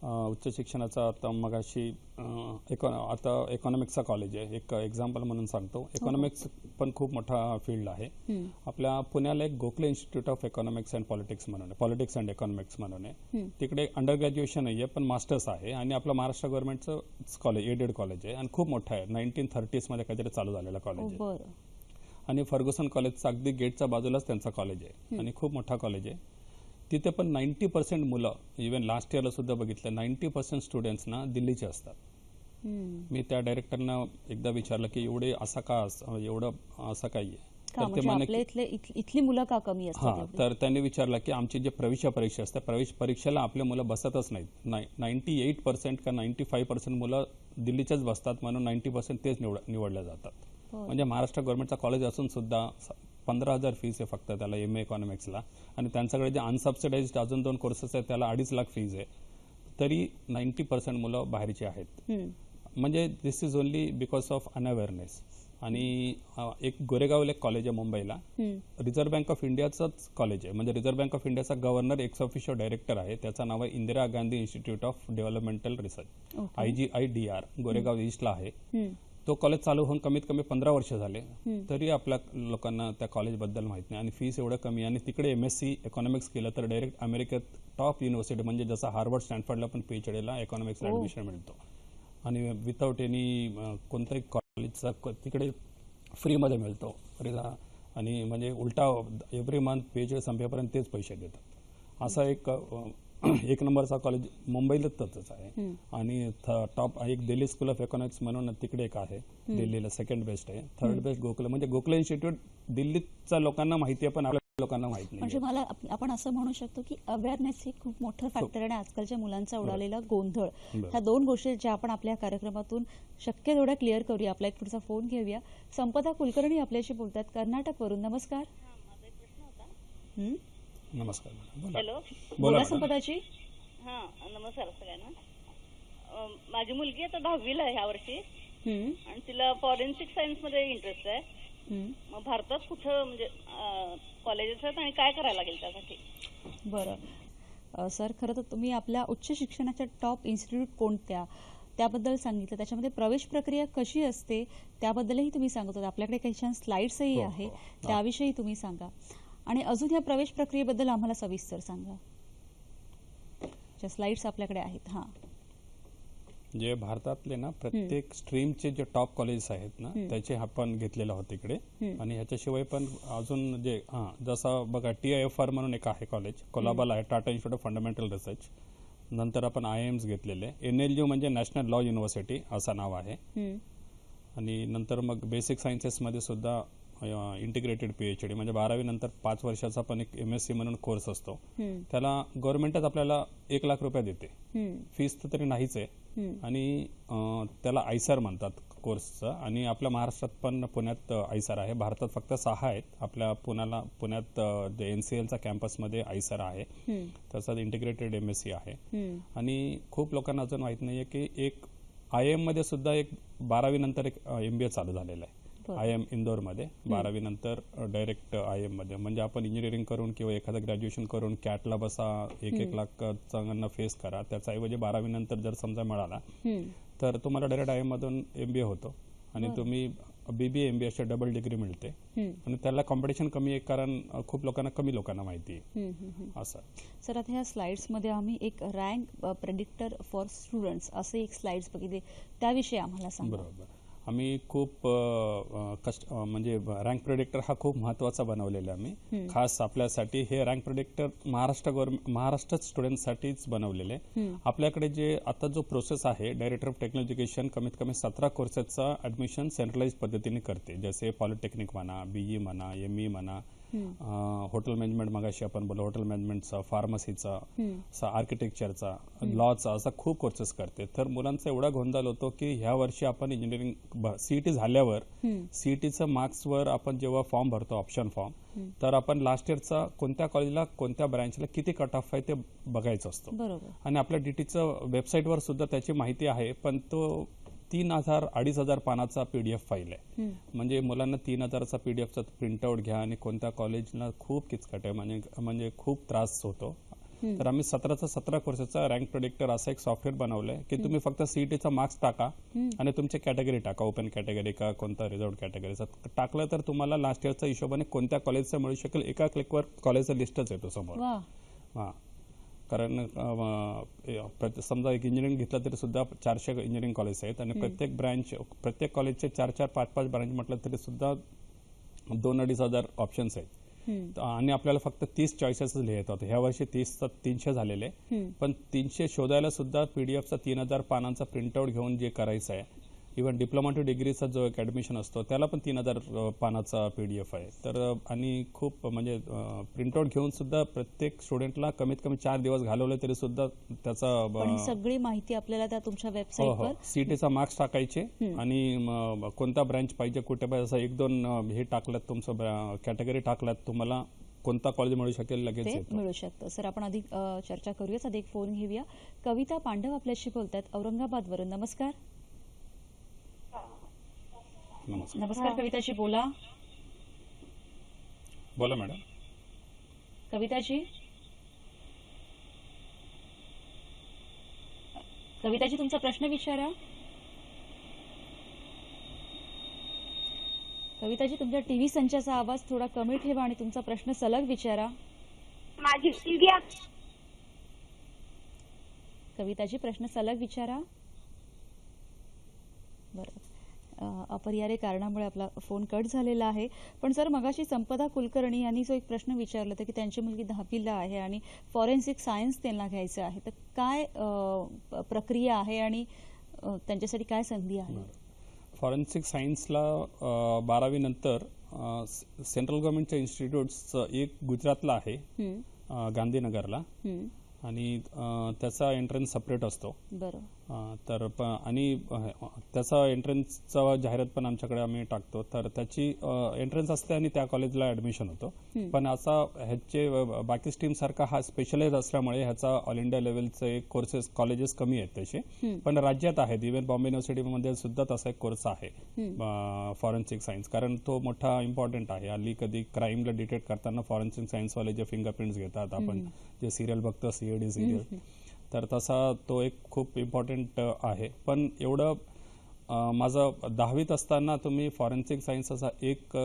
उच्च शिक्षणाचा आता मगाशी आता इकॉनॉमिक्सचा कॉलेज आहे, एक एक्झाम्पल म्हणून सांगतो. इकॉनॉमिक्स पण खूप मोठा फील्ड आहे. आपल्या पुण्याला एक Gokhale institute of economics and politics म्हणून आहे, पॉलिटिक्स अँड इकॉनॉमिक्स म्हणून आहे. तिकडे अंडर ग्रॅज्युएशन नाही आहे, पण मास्टर्स आहे. आणि आपलं महाराष्ट्र गव्हर्नमेंटचं कॉलेज, एडेड कॉलेज आहे आणि खूप मोठं आहे. 1930s मध्ये काहीतरी चालू झालेलं कॉलेज आहे. आणि फर्ग्युसन कॉलेजचा अगदी गेटच्या बाजूलाच त्यांचा कॉलेज आहे आणि खूप मोठा कॉलेज आहे. तिथे पण 90% मुलं, इव्हन लास्ट इयरला सुद्धा बघितलं, 90% स्टुडंट्स ना दिल्लीचे असतात. मी त्या डायरेक्टरना एकदा विचारलं की एवढं असं काही आहे. तर ते म्हणे इथली मुलं का कमी असतात. तर त्यांनी विचारलं की आमची जे प्रवेश परीक्षा असते, प्रवेश परीक्षेला आपले मुलं बसतच नाहीत. 98% का 95% मुलं दिल्लीच्याच बसतात, म्हणून 90% तेच निवडल्या जातात. म्हणजे महाराष्ट्र गव्हर्नमेंटचा कॉलेज असून सुद्धा 15,000 फीस आहे फक्त त्याला MA इकॉनॉमिक्सला, आणि त्यांच्याकडे जे अनसबसिडाइज्ड अजून 2 कोर्सेस आहेत त्याला 2.5 लाख फीज आहे. तरी 90% मुलं बाहेरची आहेत. म्हणजे दिस इज ओनली बिकॉज ऑफ अनअवेअरनेस. आणि एक गोरेगावला एक कॉलेज आहे मुंबईला, रिझर्व्ह बँक ऑफ इंडियाचंच कॉलेज आहे. म्हणजे रिझर्व्ह बँक ऑफ इंडियाचा गव्हर्नर एक्स ऑफिशियो डायरेक्टर आहे. त्याचं नाव आहे Indira Gandhi institute of developmental research, IGIDR, Goregaon ईस्टला आहे. तो कॉलेज चालू होऊन कमीत कमी 15 वर्ष झाले, तरी आपल्या लोकांना त्या कॉलेजबद्दल माहित नाही. आणि फीस एवढं कमी, आणि तिकडे MSc इकॉनॉमिक्स केलं तर डायरेक्ट अमेरिकेत टॉप युनिव्हर्सिटी म्हणजे जसं हार्वर्ड स्टॅनफर्डला पण PhDला इकॉनॉमिक्सला ॲडमिशन मिळतो. आणि विदाऊट एनी कोणत्याही कॉलेजचा तिकडे फ्रीमध्ये मिळतो. आणि म्हणजे उलटा एव्हरी मंथ PhD संपेपर्यंत तेच पैसे देतात. असा एक नंबरचा कॉलेज मुंबईला तसंच आहे. आणि टॉप एक दिल्ली स्कूल ऑफ इकॉनॉमिक्स म्हणून तिकडे एक आहे, दिल्लीला सेकंड बेस्ट आहे. Third best Gokhale. म्हणजे गोखले इन्स्टिट्यूट दिल्लीच्या लोकांना माहिती आहे पण आपल्या लोकांना माहित नाही. म्हणजे मला आपण असं म्हणू शकतो की अवेअरनेस हे खूप मोठं फॅक्टर आहे. आणि आजकालच्या मुलांचा उडालेला गोंधळ, ह्या 2 गोष्टी ज्या आपण आपल्या कार्यक्रमातून शक्य तेवढ्या क्लिअर करूया. आपला एक पुढचा फोन घेऊया. संपदा कुलकर्णी आपल्याशी बोलतात कर्नाटकवरून. नमस्कार. नमस्कार. हॅलो, बोला संपदाची. नमस्कार सगळ्यांना. माझी मुलगी आता 10वीला आहे ह्या वर्षी, आणि तिला फॉरेन्सिक सायन्स मध्ये इंटरेस्ट आहे. मग भारतात कुठं म्हणजे कॉलेजेस आहेत आणि काय करायला लागेल त्यासाठी? बरं सर, खरं तर तुम्ही आपल्या उच्च शिक्षणाच्या टॉप इन्स्टिट्यूट कोणत्या त्याबद्दल सांगितलं. त्याच्यामध्ये प्रवेश प्रक्रिया कशी असते त्याबद्दलही तुम्ही सांगत होता. आपल्याकडे काही छान स्लाइड्सही आहे, त्याविषयी तुम्ही सांगा. आणि अजून या प्रवेश प्रक्रियेबद्दल आम्हाला सविस्तर सांगा. ज्या स्लाइड्स आपल्याकडे आहेत. जे भारतातले ना प्रत्येक स्ट्रीमचे जे टॉप कॉलेजेस आहेत ना त्याचे आपण घेतलेले आहोत तिकडे. आणि ह्याच्याशिवाय पण अजून जे जसं बघा TIFR म्हणून एक आहे कॉलेज कोल्हापूरला आहे, Tata institute of fundamental research. नंतर आपण IIMs घेतलेले. NLU म्हणजे नॅशनल लॉ युनिव्हर्सिटी असं नाव आहे. आणि नंतर मग बेसिक सायन्सेसमध्ये सुद्धा इंटिग्रेटेड PhD म्हणजे 12वी नंतर 5 वर्षाचा पण एक MSc म्हणून कोर्स असतो. त्याला गव्हर्नमेंटच आपल्याला 1 लाख रुपये देते. फीस तर तरी नाहीच आहे. आणि त्याला ISAR म्हणतात कोर्सचं. आणि आपल्या महाराष्ट्रात पण पुण्यात ISAR आहे. भारतात फक्त 6 आहेत. आपल्या पुण्यात जे NCLच्या कॅम्पसमध्ये ISAR आहे. तसंच इंटिग्रेटेड MSc आहे. आणि खूप लोकांना अजून माहित नाहीये की एक IIM मध्ये सुद्धा एक 12वी नंतर एक MBA चालू झालेला आहे. IIM इंदोरमध्ये 12वी नंतर डायरेक्ट IIM मध्ये. म्हणजे आपण इंजिनिअरिंग करून किंवा एखादं ग्रॅज्युएशन करून कॅटला बसा, 1-1 लाख चांगला फेस करा, त्याच्याऐवजी 12वी नंतर जर समजा मिळाला तर तुम्हाला डायरेक्ट IIM मधून MBA होतो. आणि तुम्ही BBA MBA अशी डबल डिग्री मिळते. आणि त्याला कॉम्पिटिशन कमी आहे कारण खूप कमी लोकांना माहिती आहे असं. सर, आता ह्या स्लाइड्समध्ये आम्ही एक रँक प्रेडिक्टर फॉर स्टुडंट्स असे एक स्लाइड्स बघितले, त्याविषयी आम्हाला सांगा. बरोबर. आम्ही खूप म्हणजे रँक प्रेडिक्टर हा खूप महत्त्वाचा बनवलेला आम्ही खास आपल्यासाठी. हे रँक प्रेडिक्टर महाराष्ट्र स्टुडंटसाठीच बनवलेले. आपल्याकडे जे आता जो प्रोसेस आहे, डायरेक्टर ऑफ टेक्निकल एज्युकेशन कमीत कमी 17 कोर्सेसचा ऍडमिशन सेंट्रलाइज पद्धतीने करते. जसे पॉलिटेक्निक म्हणा, BE म्हणा, ME म्हणा, हॉटेल मॅनेजमेंट मगाशी आपण बोललो, हॉटेल मॅनेजमेंटचा, फार्मसीचा, आर्किटेक्चरचा, लॉचा, असा खूप कोर्सेस करते. तर मुलांचा एवढा गोंधळ होतो की ह्या वर्षी आपण इंजिनिअरिंग CET झाल्यावर CETचं मार्क्सवर आपण जेव्हा फॉर्म भरतो, ऑप्शन फॉर्म, तर आपण लास्ट इयरचा कोणत्या कॉलेजला कोणत्या ब्रँचला किती कट ऑफ आहे ते बघायचं असतं. आणि आपल्या DTचं वेबसाईटवर सुद्धा त्याची माहिती आहे. पण तो 3,000-2,500 पानाचा PDF फाईल आहे. म्हणजे मुलांना 3,000चा PDFचा प्रिंटआउट घ्या आणि कोणत्या कॉलेजला खूप किचकट आहे, म्हणजे खूप त्रास होतो. तर आम्ही 17 कोर्सेसचा रँक प्रेडिक्टर असा एक सॉफ्टवेअर बनवलंय की तुम्ही फक्त CETचा मार्क्स टाका आणि तुमची कॅटेगरी टाका, ओपन कॅटेगरी का कोणता रिझर्व्ड कॅटेगरीचा टाकलं तर तुम्हाला लास्ट इयरच्या हिशोबाने कोणत्या कॉलेजचा मिळू शकेल एका क्लिकवर कॉलेजचा लिस्टच येतो समोर. कारण समजा एक इंजिनिअरिंग घेतलं तरी सुद्धा 400 इंजिनिअरिंग कॉलेज आहेत. आणि प्रत्येक कॉलेजचे 4-4, 5-5 ब्रांच म्हटलं तरी सुद्धा 2,500 ऑप्शन्स आहेत. आणि आपल्याला फक्त 30 चॉईसेस लिहित होते. ह्या वर्षी 300 झालेले. पण 300 शोधायला सुद्धा PDFचा 3,000 पानांचा प्रिंटआउट घेऊन जे करायचं आहे इव्हन डिप्लोमा टू डिग्रीचा जो एक ॲडमिशन असतो त्याला पण 3000 पानाचा PDF आहे. तर आणि खूप म्हणजे प्रिंटआउट घेऊन सुद्धा प्रत्येक स्टुडंटला कमीत कमी 4 दिवस घालवले तरी सुद्धा त्याचा पण ही सगळी माहिती आपल्याला त्या तुमच्या वेबसाईटवर सीईटीचा मार्क्स टाकायचे आणि कोणता ब्रँच पाहिजे कुठे पाहिजे असं 1-2 हे टाकल्यात, तुमचं कॅटेगरी टाकल्यात, तुम्हाला कोणता कॉलेज मिळू शकेल लगेच ते मिळू शकतं. सर आपण अधिक चर्चा करूयाच, अधिक फोन घेऊया. कविता पांडव आपल्याशी बोलतात औरंगाबादवरून. नमस्कार. नमस्कार कविताजी, बोला. बोला मॅडम. कविताजी, कविताजी तुमचा प्रश्न विचारा. कविताजी, तुमच्या टीव्ही संचाचा आवाज थोडा कमी ठेवा आणि तुमचा प्रश्न सलग विचारा. माझी टीव्ही. कविताजी, प्रश्न सलग विचारा. बरं, अपरिहार्य कारणामुळे आपला फोन कट झालेला आहे. पण सर, मगाशी संपदा कुलकर्णी यांनी जो एक प्रश्न विचारला होता की त्यांची मुलगी 10वीला आहे आणि फॉरेन्सिक सायन्स त्यांना घ्यायचं आहे, तर काय प्रक्रिया आहे आणि त्यांच्यासाठी काय संधी आहे? फॉरेन्सिक सायन्सला 12वी नंतर सेंट्रल गव्हर्नमेंटच्या इन्स्टिट्यूट्स एक गुजरातला आहे, गांधीनगरला, आणि त्याचा एंट्रन्स सेपरेट असतो. बरं. तर आणि त्याचा एंट्रन्सचा जाहिरात पण आमच्याकडे आम्ही टाकतो. तर त्याची एंट्रन्स असते आणि त्या कॉलेजला ऍडमिशन होतो. पण असा ह्याचे बाकी स्ट्रीम सारखा हा स्पेशलाइज असल्यामुळे ह्याचा ऑल इंडिया लेवलचे कोर्सेस कॉलेजेस कमी आहेत तसे, पण राज्यात आहेत. इव्हन बॉम्बे युनिव्हर्सिटीमध्ये सुद्धा तसा एक कोर्स आहे फॉरेन्सिक सायन्स, कारण तो मोठा इम्पॉर्टंट आहे. हल्ली कधी क्राईमला डिटेक्ट करताना फॉरेन्सिक सायन्सवाले जे फिंगरप्रिंट्स घेतात, आपण जे सिरियल बघतो CID सिरियल, तर तसा तो एक खूप इम्पॉर्टंट आहे. पण एवढं माझं 10वीत असताना तुम्ही फॉरेन्सिक सायन्स असा एक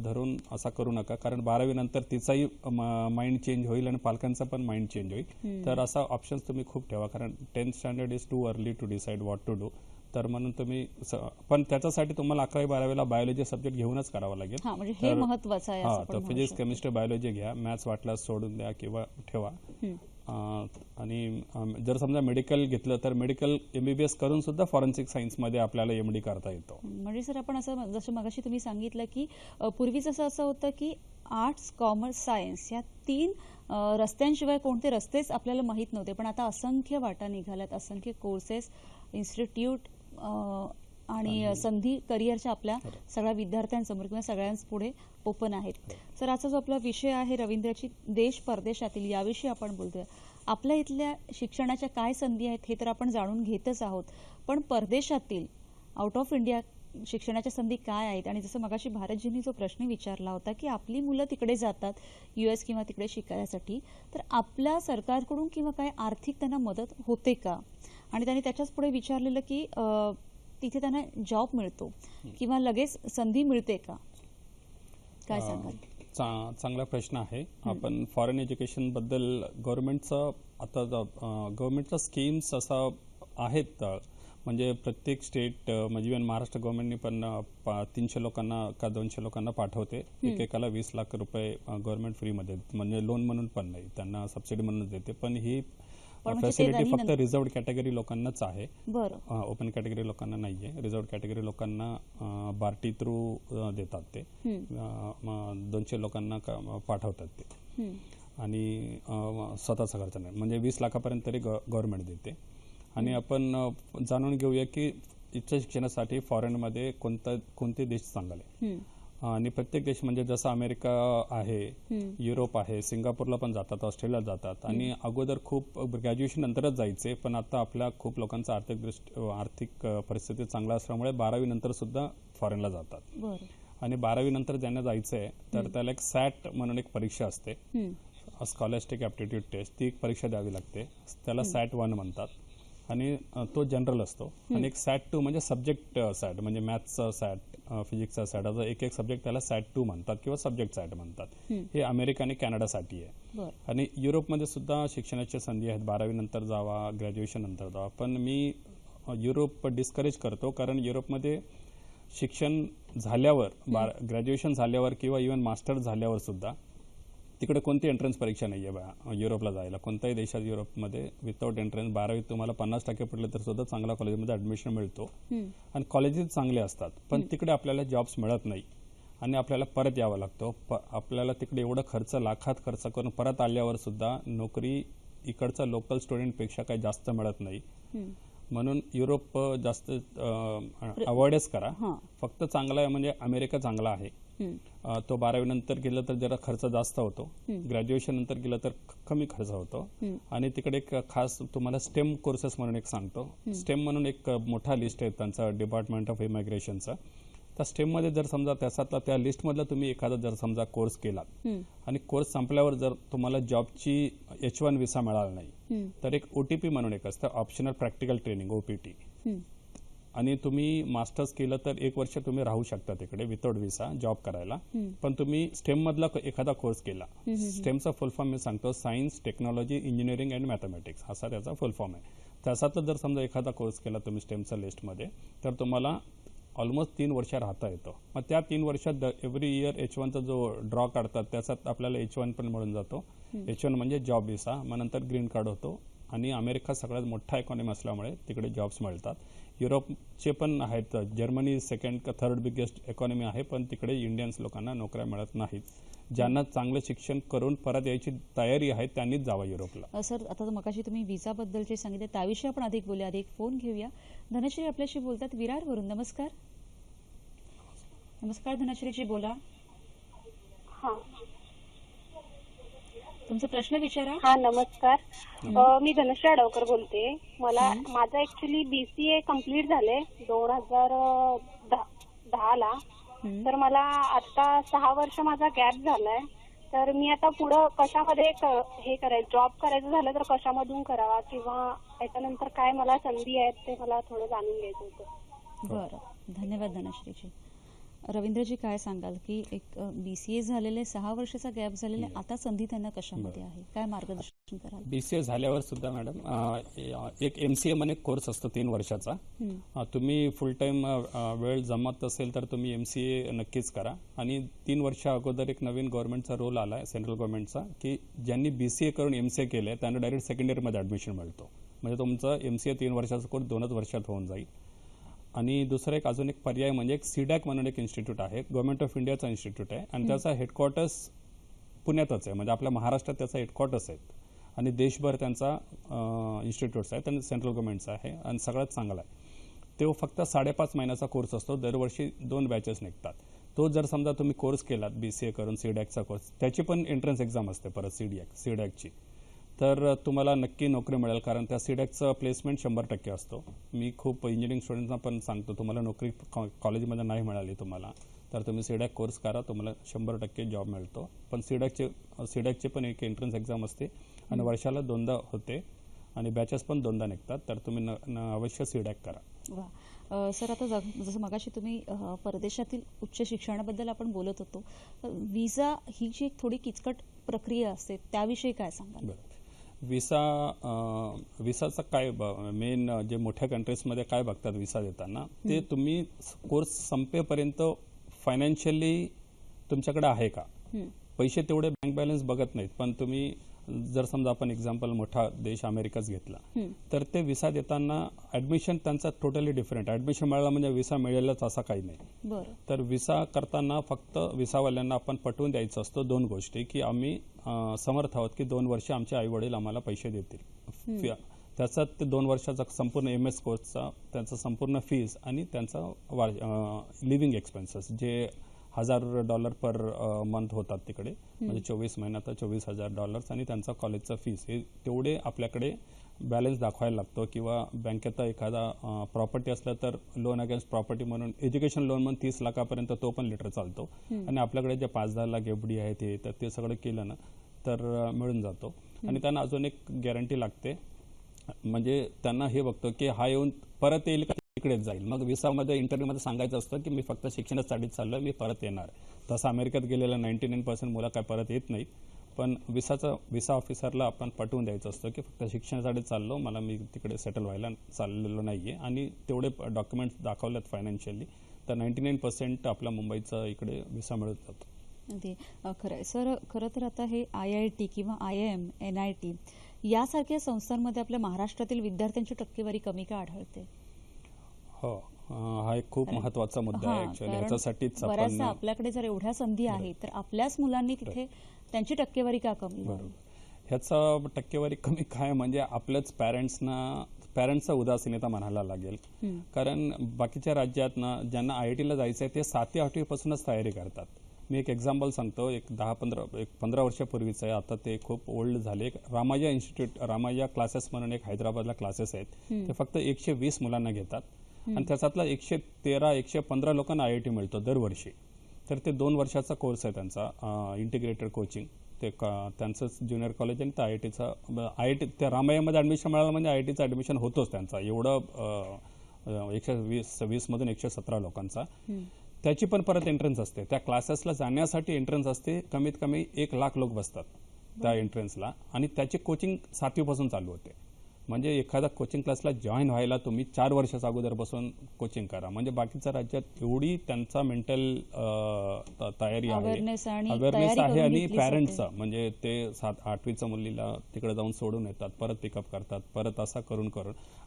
धरून असा करू नका, कारण 12वी नंतर तिचाही माइंड चेंज होईल आणि पालकांचा पण माइंड चेंज होईल. तर असा ऑप्शन्स तुम्ही खूप ठेवा, कारण 10th standard is too early to decide what to do. तर म्हणून तुम्ही पण त्याच्यासाठी तुम्हाला 11वी-12वीला बायोलॉजी सब्जेक्ट घेऊनच करावा लागेल. हे महत्त्वाचं आहे. तर फिजिक्स, केमिस्ट्री, बायोलॉजी घ्या, मॅथ्स वाटल्यास सोडून द्या किंवा ठेवा. आणि जर समजा मेडिकल घेतलं तर मेडिकल MBBS करून सुद्धा फॉरेन्सिक सायन्समध्ये आपल्याला MD करता येतो. म्हणजे सर, आपण असं जसं मगाशी तुम्ही सांगितलं की पूर्वीच असं होतं की आर्ट्स, कॉमर्स, सायन्स या 3 रस्त्यांशिवाय कोणते रस्तेच आपल्याला माहीत नव्हते. पण आता असंख्य वाटा निघाल्यात, असंख्य कोर्सेस, इन्स्टिट्यूट आणि संधी करिअरच्या आपल्या सगळ्या विद्यार्थ्यांसमोर किंवा सगळ्यांपुढे ओपन आहेत. सर, आजचा जो आपला विषय आहे रवींद्रची देश परदेशातील, याविषयी आपण बोलतोय. आपल्या इथल्या शिक्षणाच्या काय संधी आहेत हे तर आपण जाणून घेतच आहोत, पण परदेशातील, आउट ऑफ इंडिया शिक्षणाच्या संधी काय आहेत? आणि जसं मगाशी भारतजींनी जो प्रश्न विचारला होता की आपली मुलं तिकडे जातात US किंवा तिकडे शिकायसाठी, तर आपल्या सरकारकडून किंवा काय आर्थिक त्यांना मदत होते का? आणि त्यांनी त्याच्याच पुढे विचारलेलं की तिथे त्यांना जॉब मिळतो किंवा लगेच संधी मिळते का? काय सांगाल? चांगला प्रश्न आहे. आपण फॉरेन एज्युकेशन बद्दल गव्हर्नमेंटच्या स्कीम्स असा आहेत, म्हणजे प्रत्येक स्टेट, म्हणजे इव्हन महाराष्ट्र गव्हर्नमेंटने पण 300 लोकांना का 200 लोकांना पाठवते. एकेकाला 20 लाख रुपये गव्हर्नमेंट फ्रीमध्ये, म्हणजे लोन म्हणून पण नाही, त्यांना सबसिडी म्हणून देते. पण ही फॅसिलिटी फक्त रिझर्व्ड कॅटेगरी लोकांनाच आहे, ओपन कॅटेगरी लोकांना नाहीये. रिझर्व्ड कॅटेगरी लोकांना बार्टी थ्रू देतात ते, 200 लोकांना पाठवतात ते, आणि स्वतःचा खर्च नाही, म्हणजे 20 लाखापर्यंत तरी गव्हर्नमेंट देते. आणि आपण जाणून घेऊया की उच्च शिक्षणासाठी फॉरेनमध्ये कोणते देश चांगले, आणि प्रत्येक देश म्हणजे जसं अमेरिका आहे, युरोप आहे, सिंगापूरला पण जातात, ऑस्ट्रेलियाला जातात. आणि अगोदर खूप ग्रॅज्युएशन नंतरच जायचे, पण आता आपल्या खूप लोकांचा आर्थिक परिस्थिती चांगला असल्यामुळे 12वी नंतर सुद्धा फॉरेनला जातात. आणि 12वी नंतर ज्यांना जायचंय तर त्याला एक SAT म्हणून एक परीक्षा असते, स्कॉलॅस्टिक ॲप्टिट्यूड टेस्ट. ती एक परीक्षा द्यावी लागते, त्याला SAT 1 म्हणतात, आणि तो जनरल असतो. आणि एक SAT 2 म्हणजे सब्जेक्ट SAT, म्हणजे मॅथ्सचा SAT, फिजिक्सचा SAT, असा एक सब्जेक्ट त्याला SAT 2 म्हणतात किंवा सब्जेक्ट SAT म्हणतात. हे अमेरिका आणि कॅनडासाठी आहे. आणि युरोपमध्ये सुद्धा शिक्षणाच्या संधी आहेत, 12वी नंतर जावा, ग्रॅज्युएशन नंतर जावा. पण मी युरोप डिस्करेज करतो, कारण युरोपमध्ये शिक्षण झाल्यावर, ग्रॅज्युएशन झाल्यावर किंवा इव्हन मास्टर झाल्यावर सुद्धा तिकडे कोणती एंट्रन्स परीक्षा नाही आहे युरोपला जायला. कोणत्याही देशात युरोपमध्ये विदाउट एंट्रन्स 12वीत तुम्हाला 50% पडले तर सुद्धा चांगल्या कॉलेजमध्ये ॲडमिशन मिळतो आणि कॉलेजेस चांगले असतात. पण तिकडे आपल्याला जॉब्स मिळत नाही आणि आपल्याला परत यावं लागतं. आपल्याला तिकडे एवढं खर्च, लाखात खर्च करून परत आल्यावर सुद्धा नोकरी इकडचा लोकल स्टुडंटपेक्षा काही जास्त मिळत नाही. म्हणून युरोप जास्त अवॉइडच करा. फक्त चांगला आहे म्हणजे अमेरिका चांगला आहे. तो 12वी नंतर गेलं तर जरा खर्च जास्त होतो, ग्रॅज्युएशन नंतर गेलं तर कमी खर्च होतो. आणि तिकडे एक खास तुम्हाला स्टेम कोर्सेस म्हणून एक सांगतो. स्टेम म्हणून एक मोठा लिस्ट आहे त्यांचा डिपार्टमेंट ऑफ इमिग्रेशनचा. त्या स्टेममध्ये जर समजा त्या लिस्टमधला तुम्ही एखादा जर समजा कोर्स केला आणि कोर्स संपल्यावर जर तुम्हाला जॉबची H1 व्हिसा मिळाला नाही तर एक OTP म्हणून एक असतं, ऑप्शनल प्रॅक्टिकल ट्रेनिंग, OPT. आणि तुम्ही मास्टर्स केलं तर 1 वर्ष तुम्ही राहू शकता तिकडे विदाउट व्हिसा जॉब करायला. पण तुम्ही स्टेम मधला एखादा कोर्स केला, स्टेमचा फुल फॉर्म मी सांगतो, science, technology, engineering and mathematics असा त्याचा फुल फॉर्म आहे. त्याच्यातला जर समजा एखादा कोर्स केला तुम्ही स्टेमच्या लिस्टमध्ये तर तुम्हाला ऑलमोस्ट 3 वर्ष राहता येतं. मग त्या 3 वर्षात एव्हरी इयर H1चा जो ड्रॉ काढतात त्याच्यात आपल्याला H1 पण मिळून जातो. H1 म्हणजे जॉब व्हिसा. मग नंतर ग्रीन कार्ड होतो. आणि अमेरिका सगळ्यात मोठा इकॉनॉमी असल्यामुळे तिकडे जॉब्स मिळतात. युरोपचे पण आहेत, जर्मनी सेकंड का थर्ड बिगेस्ट इकॉनॉमी आहे, पण तिकडे इंडियन्स लोकांना नोकऱ्या मिळत नाहीत. ज्यांना चांगलं शिक्षण करून परत यायची तयारी आहे त्यांनीच जावं युरोपला. सर, आता मगाशी तुम्ही व्हिसाबद्दलचे सांगितले त्याविषयी आपण अधिक बोलूया. अधिक फोन घेऊया. धनश्री आपल्याशी बोलतात विरारवरून. नमस्कार. नमस्कार धनश्रीजी, बोला. तुमचा प्रश्न विचारा. हा नमस्कार. मी धनश्री अडवकर बोलते. माझं ऍक्च्युली BCA कम्प्लीट झाले 2010 ला. तर मला आता 6 वर्ष माझा गॅप झालाय. तर मी आता पुढं कशामध्ये हे करायचं, जॉब करायचं झालं तर कशामधून करावा किंवा त्याच्यानंतर काय मला संधी आहेत ते मला थोडं जाणून घ्यायचं होतं. बरं, धन्यवाद धनश्रीजी. रवींद्रजी काय सांगाल की एक BCA झालेले 6 वर्षाचा गॅप झालेले, आता संधी त्यांना कशामध्ये आहे, काय मार्गदर्शन कराल? BCA झाल्यावर सुद्धा मॅडम एक MCA म्हणून एक कोर्स असतो 3 वर्षाचा. तुम्ही फुल टाइम वेळ जमत असेल तर तुम्ही MCA नक्कीच करा. आणि 3 वर्ष अगोदर एक नवीन गव्हर्नमेंटचा रोल आलाय सेंट्रल गव्हर्नमेंटचा की ज्यांनी BCA करून MCA केले त्यांना डायरेक्ट सेकंड इयरमध्ये ॲडमिशन मिळतो. म्हणजे तुमचा MCA 3 वर्षाचा कोर्स 2च वर्षात होऊन जाईल. आणि दुसरा एक अजून एक पर्याय म्हणजे एक CDAC म्हणून एक इन्स्टिट्यूट आहे, गव्हर्नमेंट ऑफ इंडियाचा इन्स्टिट्यूट आहे आणि त्याचा हेडक्वार्टर्स पुण्यातच आहे. म्हणजे आपल्या महाराष्ट्रात त्याचा हेडक्वार्टर्स आहेत आणि देशभर त्यांचा इन्स्टिट्यूट्स आहेत आणि सेंट्रल गव्हर्नमेंटचा आहे आणि सगळ्यात चांगला आहे. तो फक्त 5.5 महिन्याचा कोर्स असतो, दरवर्षी 2 बॅचेस निघतात. तो जर समजा तुम्ही कोर्स केलात BCA करून CDACचा कोर्स, त्याची पण एंट्रन्स एक्झाम असते परत CDACची, तर तुम्हाला नक्की नोकरी मिळेल. कारण त्या CDACचं प्लेसमेंट 100% असतो. मी खूप इंजिनिअरिंग स्टुडंट्सना पण सांगतो, तुम्हाला नोकरी कॉलेजमध्ये नाही मिळाली तुम्हाला तर तुम्ही CDAC कोर्स करा, तुम्हाला 100% जॉब मिळतो. पण CDACचे पण एक एंट्रन्स एक्झाम असते आणि वर्षाला 2दा होते आणि बॅचेस पण 2दा निघतात. तर तुम्ही अवश्य CDAC करा. वा सर, आता जसं मगाशी तुम्ही परदेशातील उच्च शिक्षणाबद्दल आपण बोलत होतो, व्हिसा ही जी एक थोडी किचकट प्रक्रिया असते त्याविषयी काय सांगाल? व्हिसाचं काय मेन जे मोठ्या कंट्रीजमध्ये काय बघतात व्हिसा देताना, ते तुम्ही कोर्स संपेपर्यंत फायनान्शियली तुमच्याकडे आहे का, पैसे तेवढे बँक बॅलन्स बघत नाहीत. पण तुम्ही जर समजा आपण एक्झाम्पल मोठा देश अमेरिकाच घेतला तर ते व्हिसा देताना ऍडमिशन त्यांचा टोटली डिफरंट. ऍडमिशन मिळाला म्हणजे व्हिसा मिळेलच असा काही नाही. तर व्हिसा करताना फक्त व्हिसावाल्यांना आपण पटवून द्यायचं असतं 2 गोष्टी, की आम्ही समर्थ आहोत की 2 वर्ष आमचे आई वडील आम्हाला पैसे देतील. त्याचा ते 2 वर्षाचा संपूर्ण MS कोर्सचा त्यांचा संपूर्ण फीस आणि त्यांचा लिव्हिंग एक्सपेन्सेस जे $1000 पर मंथ होतात तिकडे, म्हणजे 24 महिन्यात $24,000 आणि त्यांचा कॉलेजचा फीस, हे तेवढे आपल्याकडे बॅलन्स दाखवायला लागतो. किंवा बँकेत एखादा प्रॉपर्टी असला तर लोन अगेन्स्ट प्रॉपर्टी म्हणून एज्युकेशन लोन म्हणून 30 लाखापर्यंत तो पण लेटर चालतो. आणि आपल्याकडे जे 5-10 लाख FD आहे ते सगळं केलं ना तर मिळून जातो. आणि त्यांना अजून एक गॅरंटी लागते, म्हणजे त्यांना हे बघतो की हा येऊन परत येईल का इकडेच जाईल. मग व्हिसामध्ये इंटरव्ह्यूमध्ये सांगायचं असतं की मी फक्त शिक्षणासाठीच चाललोय, मी परत येणार. तसं अमेरिकेत गेलेलं 99% मुलं काय परत येत नाहीत. पण व्हिसा ऑफिसरला आपण पटवून द्यायचं असतं की फक्त शिक्षणासाठी चाललो, मी तिकडे सेटल व्हायला चाललेलो नाहीये आणि तेवढे डॉक्युमेंट्स दाखवलेत फायनान्शियली, तर 99% आपला मुंबईचा इकडे व्हिसा मिळत जातो. अगदी खरं आहे सर. खरं तर आता हे IIT किंवा IIM, NIT यासारख्या संस्थांमध्ये आपल्या महाराष्ट्रातील विद्यार्थ्यांची टक्केवारी कमी का आढळते? हो, हा एक खूप महत्वाचा मुद्दा आहे ऍक्च्युअली. ह्याच्यासाठीच बऱ्याचदा आपल्याकडे जर एवढ्या संधी आहेत तर आपल्याच मुलांनी तिथे त्यांची टक्केवारी का कमी झाली? ह्याचा टक्केवारी कमी काय म्हणजे आपल्याच पॅरेंट्सचा उदासीनता म्हणायला लागेल. कारण बाकीच्या राज्यात ना ज्यांना IITला जायचं आहे ते 7वी 8वी पासूनच तयारी करतात. मी एक एक्झाम्पल सांगतो. एक 15 वर्षापूर्वीचं आहे, आता ते खूप ओल्ड झाले. रामाया इन्स्टिट्यूट, रामाया क्लासेस म्हणून एक हैदराबादला क्लासेस आहेत. ते फक्त 120 मुलांना घेतात आणि त्याच्यातला 113-115 लोकांना IIT मिळतो दरवर्षी. तर ते 2 वर्षाचा कोर्स आहे त्यांचा, इंटिग्रेटेड कोचिंग. ते त्यांचं ज्युनियर कॉलेज आणि त्या IIT त्या रामायामध्ये ॲडमिशन मिळालं म्हणजे IITचं ॲडमिशन होतोच त्यांचा. एवढं 120 मधून 117 लोकांचा. त्याची पण परत एंट्रन्स असते. त्या क्लासेसला जाण्यासाठी एंट्रन्स असते. कमीत कमी 1 लाख लोक बसतात त्या एंट्रन्सला आणि त्याची कोचिंग 7वी पासून चालू होते. म्हणजे एखादा कोचिंग क्लासला जॉईन व्हायला तुम्ही 4 वर्षाच्या अगोदरपासून कोचिंग करा. म्हणजे बाकीच्या राज्यात एवढी त्यांचा मेंटल तयारी आहे, अवेअरनेस आहे. आणि पॅरेंट्सचा म्हणजे ते 7-8वीच्या मुलीला तिकडे जाऊन सोडून येतात, परत पिकअप करतात, परत असा करून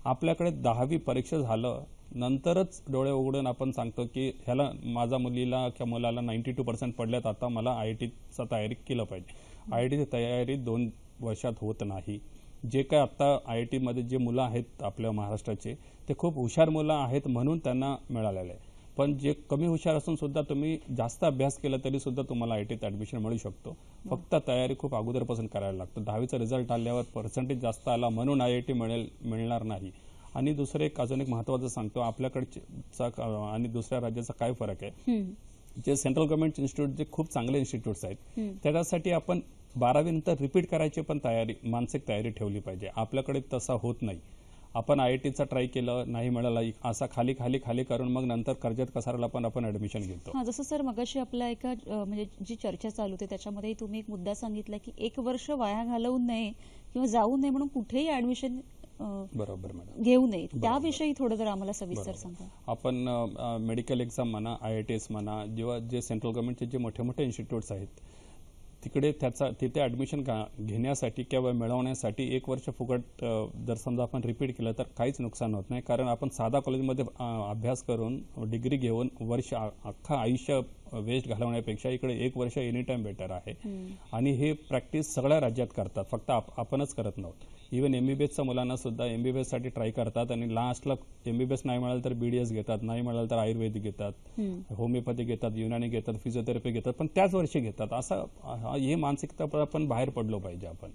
आपल्याकडे 10वी परीक्षा झालं नंतरच डोळे उघडून आपण सांगतो की ह्याला माझ्या मुलीला किंवा मुलाला 92% पडल्यात, आता मला IITचा तयारी केलं पाहिजे. IITची तयारी 2 वर्षात होत नाही. जे काय आता IITमध्ये जे मुलं आहेत आपल्या महाराष्ट्राचे ते खूप हुशार मुलं आहेत म्हणून त्यांना मिळालेलं आहे. पण जे कमी हुशार असून सुद्धा तुम्ही जास्त अभ्यास केला तरी सुद्धा तुम्हाला IITत ॲडमिशन मिळू शकतो. फक्त तयारी खूप अगोदरपासून करायला लागतं. 10वीचा रिझल्ट आल्यावर पर्सेंटेज जास्त आला म्हणून IIT मिळणार नाही. आणि दुसरं अजून एक महत्त्वाचं सांगतो, आपल्याकडचा आणि दुसऱ्या राज्याचा काय फरक आहे. जे सेंट्रल गव्हर्नमेंट इन्स्टिट्यूट जे खूप चांगले इन्स्टिट्यूट्स आहेत त्याच्यासाठी आपण 12वी नंतर रिपीट करायची पण मानसिक तयारी ठेवली पाहिजे. आपल्याकडे तसा होत नाही. आपण IITचा ट्राय केलं, नाही मिळाला, असा खाली करून मग नंतर कर्जत कसाराला पण आपण ऍडमिशन घेतो. जसं सर मगाशी आपल्या एका म्हणजे जी चर्चा चालू होती त्याच्यामध्ये तुम्ही एक मुद्दा सांगितला की 1 वर्ष वाया घालवू नये किंवा जाऊ नये म्हणून कुठेही ऍडमिशन बरोबर मॅडम घेऊ नये. त्याविषयी थोडं जर आम्हाला सविस्तर सांगा. आपण मेडिकल एक्झाम म्हणा, IITs म्हणा, जेव्हा जे सेंट्रल गव्हर्नमेंटचे जे मोठे मोठे इन्स्टिट्यूट्स आहेत तिकडे तिथे ॲडमिशन घेण्यासाठी किंवा मिळवण्यासाठी 1 वर्ष फुकट जर समजा आपण रिपीट केलं तर काहीच नुकसान होत नाही. कारण आपण साधा कॉलेजमध्ये अभ्यास करून डिग्री घेऊन अख्खं आयुष्य वेस्ट घालवण्यापेक्षा इकडे 1 वर्ष एनी टाइम बेटर आहे. आणि हे प्रॅक्टिस सगळ्या राज्यात करतात, फक्त आपणच करत नव्हतं. इव्हन MBBSच्या मुलांना सुद्धा MBBS साठी ट्राय करतात आणि लास्टला MBBS नाही मिळालं तर BDS घेतात, नाही मिळालं तर आयुर्वेदिक घेतात, होमिओपॅथी घेतात, युनानी घेतात, फिजिओथेरपी घेतात, पण त्याच वर्षी घेतात. असं हे मानसिकता आपण बाहेर पडलो पाहिजे. आपण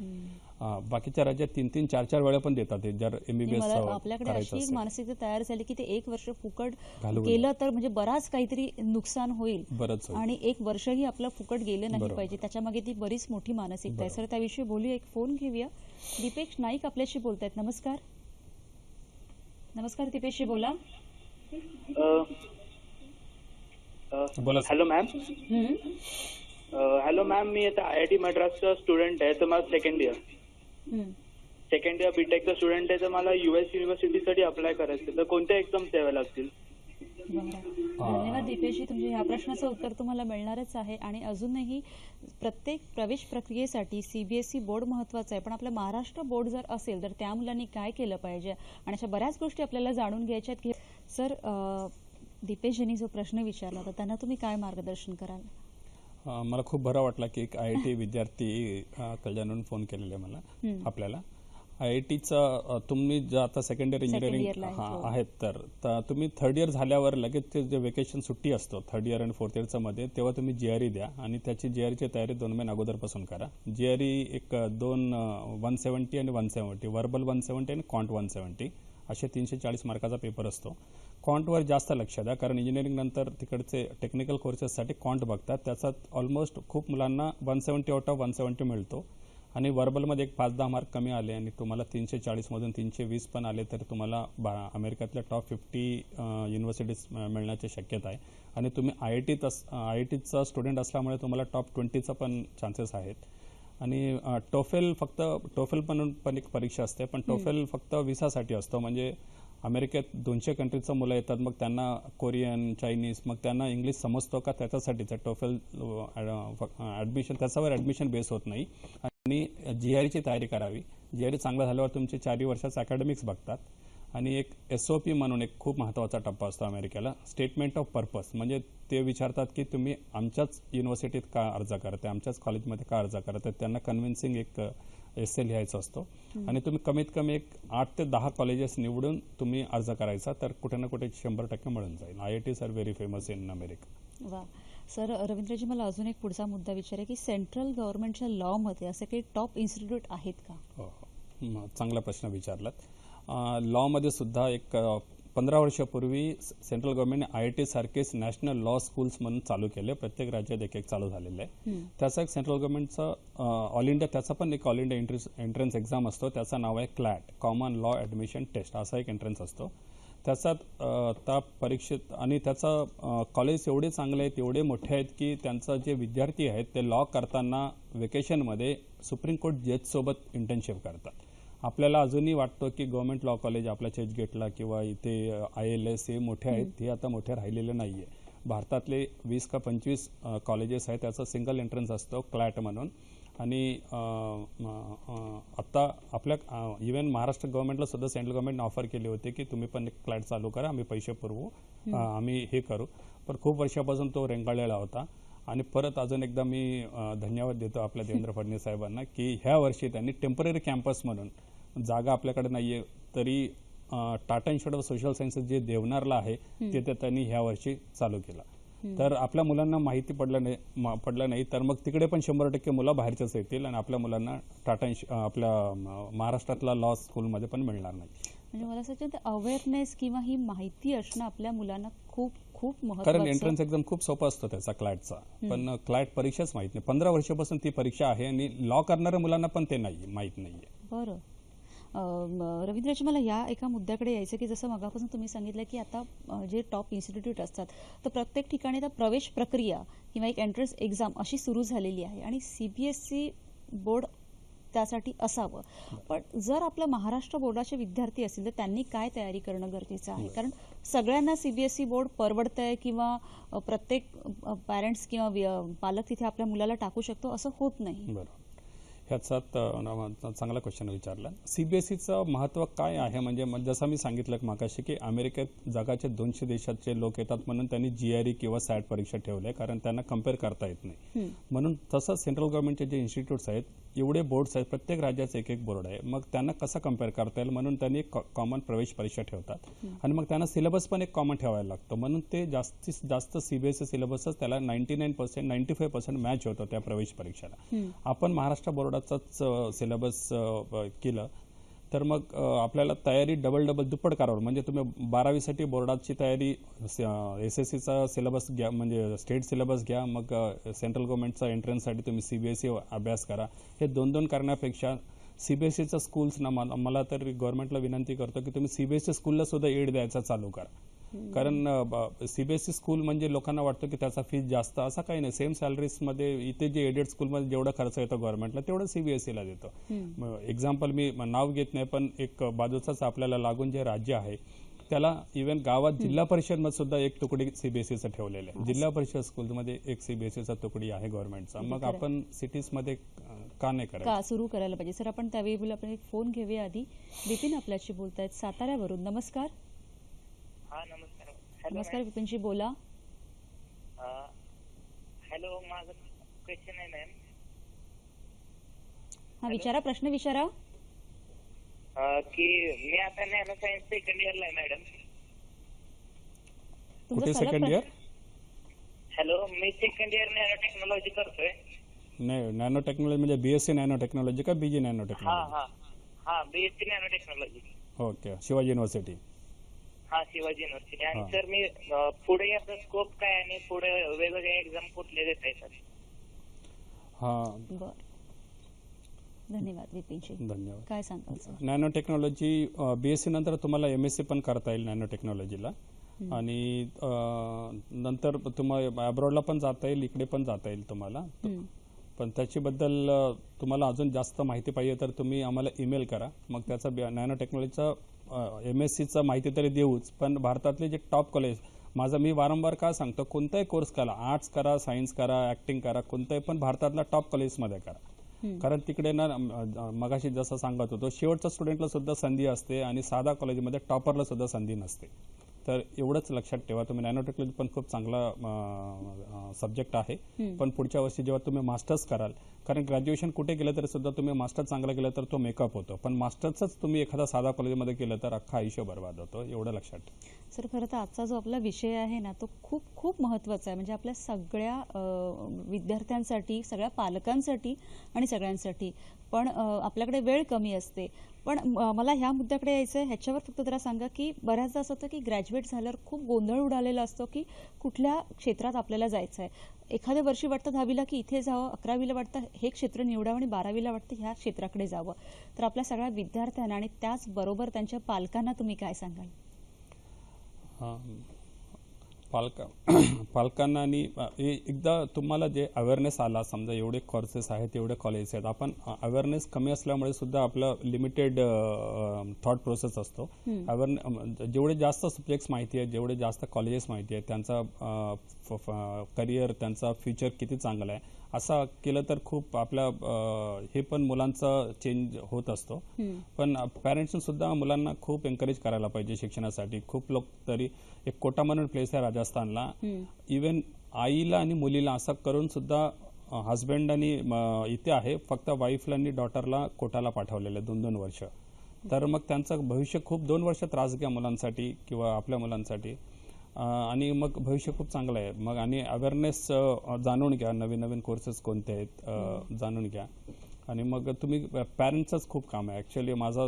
बाकीच्या राज्यात 3-3, 4-4 वेळा पण देतात जर MBBS. आपल्याकडे अशी मानसिकता तयार झाली की ते 1 वर्ष फुकट गेलं तर म्हणजे बराच काहीतरी नुकसान होईल आणि 1 वर्षही आपलं फुकट गेलं नाही पाहिजे. त्याच्यामागे ती बरीच मोठी मानसिकता आहे. सर त्याविषयी बोलूया. एक फोन घेऊया. दीपेश नाईक आपल्याशी बोलतायत. नमस्कार. नमस्कार दीपेशजी, बोला. Hello ma'am. हॅलो मॅम, मी आता IIT मद्रासचा स्टुडंट आहे. तर मला सेकंड इयर बीटेकचा स्टुडंट आहे. तर मला US युनिव्हर्सिटीसाठी अप्लाय करायचं, तर कोणत्या एक्झाम्स द्याव्या लागतील? धन्यवाद दीपेशजी. तुमच्या ह्या प्रश्नाचं उत्तर तुम्हाला मिळणारच आहे. आणि अजूनही प्रत्येक प्रवेश प्रक्रियेसाठी CBSE बोर्ड महत्वाचं आहे, पण आपलं महाराष्ट्र बोर्ड जर असेल तर त्या मुलांनी काय केलं पाहिजे आणि अशा बऱ्याच गोष्टी आपल्याला जाणून घ्यायच्या आहेत. सर दीपेशजींनी जो प्रश्न विचारला होता त्यांना तुम्ही काय मार्गदर्शन कराल? मला खूप बरं वाटलं की एक IIT विद्यार्थी कल्याणहून फोन केलेला आहे मला आपल्याला. IITचं तुम्ही जर आता सेकंड इयर इंजिनिअरिंग आहेत तर तुम्ही 3rd इयर झाल्यावर लगेच जे वेकेशन सुट्टी असतो 3rd इयर आणि 4th इयरच्या मध्ये, तेव्हा तुम्ही GRE द्या आणि त्याची GREची तयारी 2 महिने अगोदरपासून करा. GRE एक 170 आणि 170, वर्बल 170 आणि कॉन्ट 170 असे 340 मार्काचा पेपर असतो. कॉन्टवर जास्त लक्ष द्या कारण इंजिनिअरिंग नंतर तिकडचे टेक्निकल कोर्सेससाठी कॉन्ट बघतात. त्याच्यात ऑलमोस्ट खूप मुलांना 170 आउट ऑफ 170 मिळतो आणि वर्बलमध्ये एक 5-10 मार्क कमी आले आणि तुम्हाला 340 मधून 320 पण आले तर तुम्हाला अमेरिकेतल्या टॉप 50 युनिव्हर्सिटीज मिळण्याची शक्यता आहे. आणि तुम्ही IITचा स्टुडंट असल्यामुळे तुम्हाला टॉप 20चा पण चान्सेस आहेत. आणि टोफेल पण एक परीक्षा असते, पण टोफेल फक्त विसासाठी असतो. म्हणजे अमेरिकेत 200 कंट्रीचं मुलं येतात, मग त्यांना कोरियन, चायनीज, मग त्यांना इंग्लिश समजतो का त्याच्यासाठीचं टोफेल ॲडमिशन, त्याच्यावर ॲडमिशन बेस होत नाही. आणि GREची तयारी करावी. GRE चांगलं झाल्यावर तुमचे 4 वर्षाचं अकॅडमिक्स बघतात. आणि एक SOP म्हणून एक खूप महत्त्वाचा टप्पा असतो अमेरिकेला, स्टेटमेंट ऑफ पर्पज. म्हणजे ते विचारतात की तुम्ही आमच्याच युनिव्हर्सिटीत का अर्ज करते, आमच्याच कॉलेजमध्ये का अर्ज करते. त्यांना कन्व्हिन्सिंग एक एसे लिहायचा असतो. आणि तुम्ही कमीत कमी एक 8 ते 10 कॉलेजेस निवडून तुम्ही अर्ज करायचा, तर कुठे ना कुठे 100% मिळून जाईल. IITs are very famous in America. वा सर, रवींद्रजी मला अजून एक पुढचा मुद्दा विचाराय की सेंट्रल गव्हर्नमेंटच्या लॉमध्ये असे काही टॉप इन्स्टिट्यूट आहेत का? हो, चांगला प्रश्न विचारलात. लॉमध्ये सुद्धा एक 15 वर्षापूर्वी सेंट्रल गव्हर्नमेंटने IIT सारखेच नॅशनल लॉ स्कूल्स म्हणून चालू केले. प्रत्येक राज्यात एक चालू झालेलं आहे. त्याचा एक सेंट्रल गव्हर्नमेंटचा ऑल इंडिया, त्याचा पण एक ऑल इंडिया एंट्रन्स एक्झाम असतो. त्याचं नाव आहे CLAT, common law admission test. असा एक एंट्रन्स असतो. त्याच्यात त्या परीक्षेत, आणि त्याचा कॉलेज एवढे चांगले आहेत, एवढे मोठे आहेत की त्यांचा जे विद्यार्थी आहेत ते लॉ करताना वेकेशनमध्ये सुप्रीम कोर्ट जजसोबत इंटर्नशिप करतात. आपल्याला अजूनही वाटतं की गव्हर्नमेंट लॉ कॉलेज आपल्या चर्चगेटला किंवा इथे ILS हे मोठे आहेत. हे आता मोठे राहिलेले नाही आहे. भारतातले 20 का 25 कॉलेजेस आहेत. त्याचा सिंगल एंट्रन्स असतो CLAT म्हणून. आणि आत्ता आपल्या इव्हन महाराष्ट्र गव्हर्नमेंटला सुद्धा सेंट्रल गव्हर्नमेंटने ऑफर केली होती की तुम्ही पण एक CLAT चालू करा, आम्ही पैसे पुरवू, आम्ही हे करू. पण खूप वर्षापासून तो रेंगाळलेला होता. आणि परत अजून एकदा मी धन्यवाद देतो आपल्या देवेंद्र फडणवीस साहेबांना की ह्या वर्षी त्यांनी टेम्पररी कॅम्पस म्हणून, जागा आपल्याकडे नाही आहे तरी Tata institute of social sciences जे देवनारला आहे तिथे त्यांनी ह्या वर्षी चालू केलं. तर आपल्या मुलांना माहिती पडलं नाही तर मग तिकडे पण 100% मुलं बाहेरच्याच येतील आणि आपल्या मुलांना आपल्या महाराष्ट्रातल्या लॉ स्कूलमध्ये पण मिळणार नाही. म्हणजे मला असं वाटतं अवेअरनेस किंवा ही माहिती असणं आपल्या मुलांना खूप खूप महत्त्वाचं. कारण एंट्रन्स एक्झाम खूप सोपा असतो त्याचा CLATचा, पण CLAT परीक्षाच माहित नाही. 15 वर्षापासून ती परीक्षा आहे आणि लॉ करणाऱ्या मुलांना पण ते माहित नाहीये. बरं. रवींद्रजी, मला या एका मुद्द्याकडे यायचं की जसं मगापासून तुम्ही सांगितलं की आता जे टॉप इन्स्टिट्यूट असतात तर प्रत्येक ठिकाणी आता प्रवेश प्रक्रिया किंवा एक एंट्रन्स एक्झाम अशी सुरू झालेली आहे आणि CBSE बोर्ड त्यासाठी असावं. पण जर आपलं महाराष्ट्र बोर्डाचे विद्यार्थी असतील तर त्यांनी काय तयारी करणं गरजेचं आहे? कारण सगळ्यांना CBSE बोर्ड परवडतंय किंवा प्रत्येक पॅरेंट्स किंवा पालक तिथे आपल्या मुलाला टाकू शकतो असं होत नाही. बरोबर. ह्याचात चांगला क्वेश्चन विचारला. CBSEचं महत्त्व काय आहे? म्हणजे जसं मी सांगितलं मागाशी की अमेरिकेत जगाचे 200 देशाचे लोक येतात म्हणून त्यांनी GRE किंवा SAT परीक्षा ठेवल्या, कारण त्यांना कम्पेअर करता येत नाही. म्हणून तसं सेंट्रल गव्हर्नमेंटचे जे इन्स्टिट्यूट्स आहेत, एवढे बोर्ड्स आहेत, प्रत्येक राज्याचं एक बोर्ड आहे, मग त्यांना कसं कम्पेअर करता येईल म्हणून त्यांनी कॉमन प्रवेश परीक्षा ठेवतात. आणि मग त्यांना सिलेबस पण एक कॉमन ठेवायला लागतो. म्हणून ते जास्तीत जास्त CBSE सिलेबसच त्याला 99%, 95% मॅच होतं त्या प्रवेश परीक्षेला. आपण महाराष्ट्र बोर्डाचाच सिलेबस केलं तर मग आपल्याला तयारी डबल दुप्पट करावं. म्हणजे तुम्ही 12वीसाठी बोर्डाची तयारी, SSCचा सिलेबस घ्या, म्हणजे स्टेट सिलेबस घ्या, मग सेंट्रल गव्हर्नमेंटचा एंट्रन्ससाठी तुम्ही CBSE अभ्यास करा. हे 2-2 करण्यापेक्षा CBSEच्या स्कूल्सना, मला तर गव्हर्नमेंटला विनंती करतो की तुम्ही CBSE स्कूलला सुद्धा एड द्यायचा चालू करा. कारण CBSE स्कूल म्हणजे लोकांना वाटतं की त्याचा फीस जास्त, असं काही नाही. सेम सॅलरीजमध्ये इथे जे एडेड स्कूलमध्ये जेवढा खर्च येतो गव्हर्नमेंटला तेवढं CBSEला देतो. एक्झाम्पल मी नाव घेत नाही, पण एक बाजूचाच आपल्याला लागून जे राज्य आहे त्याला इव्हन गावात जिल्हा परिषदमध्ये सुद्धा एक तुकडी CBSEचं ठेवलेलं आहे. जिल्हा परिषद स्कूलमध्ये एक CBSEचा तुकडी आहे गव्हर्नमेंटचा. मग आपण सिटीजमध्ये का नाही करायचं, का सुरू करायला पाहिजे? सर, आपण त्यावेळी आपण एक फोन घेऊया आधी. विपिन आपल्याशी बोलतायत साताऱ्यावरून. नमस्कार. हा, नमस्कार. नमस्कार विपिनजी, बोला. हॅलो, माझं क्वेश्चन आहे मॅम. हा, विचारा, प्रश्न विचारा. की मी आता नॅनो सायन्स सेकंड इयरला आहे मॅडम. कुठे सेकंड इयर? हॅलो, मी सेकंड इयर नॅनो टेक्नॉलॉजी करतोय. नाही, नॅनो टेक्नॉलॉजी म्हणजे BSc नॅनो टेक्नॉलॉजी का BG नॅनो टेक्नॉलॉजी? हा, BSc nano technology. Okay, Shivaji university. हा, शिवाजी युनिव्हर्सिटी. आणि सर, मी पुढे याचा स्कोप काय आणि पुढे वेगवेगळे एक्झाम कुठले देत आहे सर? हा, बरं, धन्यवाद विपिनजी. धन्यवाद. काय सांगाल सर? नॅनो टेक्नॉलॉजी BSc नंतर तुम्हाला MSc पण करता येईल नॅनो टेक्नॉलॉजीला. आणि नंतर तुम्हाला अब्रॉडला पण जाता येईल, इकडे पण जाता येईल तुम्हाला. पण त्याच्याबद्दल तुम्हाला अजून जास्त माहिती पाहिजे तर तुम्ही आम्हाला ईमेल करा. मग त्याचा नॅनो टेक्नॉलॉजीचा MSCचं माहिती तरी देऊच, पण भारतातले जे टॉप कॉलेज, मी वारंवार का सांगतो, कोणताही कोर्स करा, आर्ट्स करा, सायन्स करा, ऍक्टिंग करा, कोणताही, पण भारतातल्या टॉप कॉलेजमध्ये करा. कारण तिकडे ना मगाशी जसं सांगत होतो, शेवटच्या स्टुडंटला सुद्धा संधी असते आणि साधा कॉलेजमध्ये टॉपरला सुद्धा संधी नसते. तर एवढंच लक्षात ठेवा. तुम्ही नॅनो टेक्नॉलॉजी पण खूप चांगला सब्जेक्ट आहे, पण पुढच्या वर्षी जेव्हा तुम्ही मास्टर्स कराल, कारण ग्रॅज्युएशन कुठे केलं तरी सुद्धा तुम्ही मास्टर चांगलं केलं तर तो मेकअप होतो, पण मास्टर्सच तुम्ही एखादा साधा कॉलेजमध्ये केलं तर अख्खा आयुष्य बर्बाद होतं. एवढं लक्षात ठेवा. सर, खरं तर आजचा जो आपला विषय आहे ना, तो खूप खूप महत्त्वाचा आहे. म्हणजे आपल्या सगळ्या विद्यार्थ्यांसाठी, सगळ्या पालकांसाठी आणि सगळ्यांसाठी. पण आपल्याकडे वेळ कमी असते. पण मला ह्या मुद्द्याकडे यायचं आहे. ह्याच्यावर फक्त जरा सांगा की बऱ्याचदा असं होतं की ग्रॅज्युएट झाल्यावर खूप गोंधळ उडालेला असतो की कुठल्या क्षेत्रात आपल्याला जायचं आहे. एखाद्या वर्षी वाटतं 10वीला की इथे जावं, 11वीला वाटतं हे क्षेत्र निवडावं आणि 12वीला वाटतं ह्या क्षेत्राकडे जावं. तर आपल्या सगळ्या विद्यार्थ्यांना आणि त्याचबरोबर त्यांच्या पालकांना तुम्ही काय सांगाल? पालकांना आणि एकदा तुम्हाला जे अवेअरनेस आला, समजा एवढे कोर्सेस आहेत, एवढे कॉलेजेस आहेत, आपण अवेअरनेस कमी असल्यामुळे सुद्धा आपलं लिमिटेड थॉट प्रोसेस असतो. जेवढे जास्त सब्जेक्ट्स माहिती आहेत, जेवढे जास्त कॉलेजेस माहिती आहेत, त्यांचा करिअर, त्यांचा फ्युचर किती चांगला आहे, असं केलं तर खूप आपल्या हे पण मुलांचा चेंज होत असतो. पण पॅरेंट्सने सुद्धा मुलांना खूप एनकरेज करायला पाहिजे शिक्षणासाठी. खूप लोक तरी एक कोटा म्हणून प्लेस आहे राजस्थानला, इव्हन आईला आणि मुलीला असं करून सुद्धा हस्बंड आणि इथे आहे, फक्त वाईफला आणि डॉटरला कोटाला पाठवलेलं 2-2 वर्ष. तर मग त्यांचं भविष्य खूप 2 वर्ष त्रास घ्या मुलांसाठी किंवा आपल्या मुलांसाठी, आणि मग भविष्य खूप चांगलं आहे. मग आणि अवेअरनेस जाणून घ्या, नवीन नवीन कोर्सेस कोणते आहेत जाणून घ्या. आणि मग तुम्ही पॅरेंट्सच खूप काम आहे. ॲक्च्युली माझा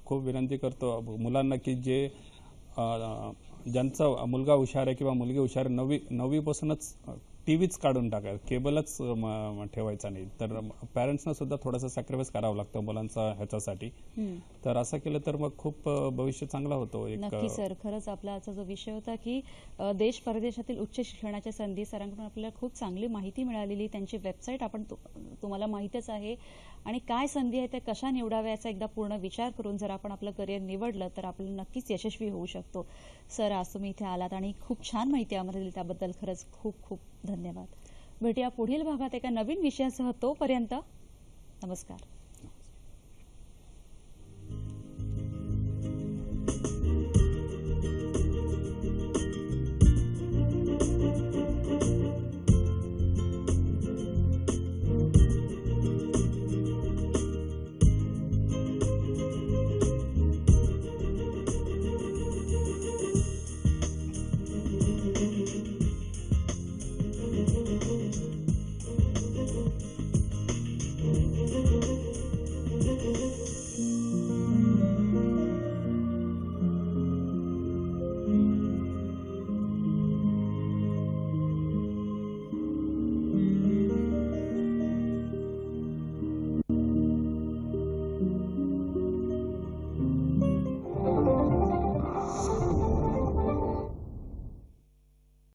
खूप विनंती करतो मुलांना की ज्यांचा मुलगा हुशार आहे किंवा मुलगी हुशार आहे, 9वीपासूनच टीव्हीच काढून टाकायचं, केबलच ठेवायचा नाही. तर पॅरेंट्सना सुद्धा थोडंसं सॅक्रिफाईस करावं लागतं मुलांचा ह्याच्यासाठी. तर असं केलं तर मग खूप भविष्य चांगला होतो. नक्की सर, खरंच आपला आजचा जो विषय होता की देश परदेशातील उच्च शिक्षणाच्या संधी, सरांकडून आपल्याला खूप चांगली माहिती मिळालेली. त्यांची वेबसाईट आपण तुम्हाला माहितीच आहे, आणि काय संधी आहे त्या कशा निवडाव्या याचा एकदा पूर्ण विचार करून जर आपण आपलं करिअर निवडलं तर आपण नक्कीच यशस्वी होऊ शकतो. सर, आज तुम्ही इथे आलात आणि खूप छान माहिती आम्हाला दिली, त्याबद्दल खरंच खूप खूप धन्यवाद. भेटूया पुढील भागात एका नवीन विषयासह. तोपर्यंत नमस्कार.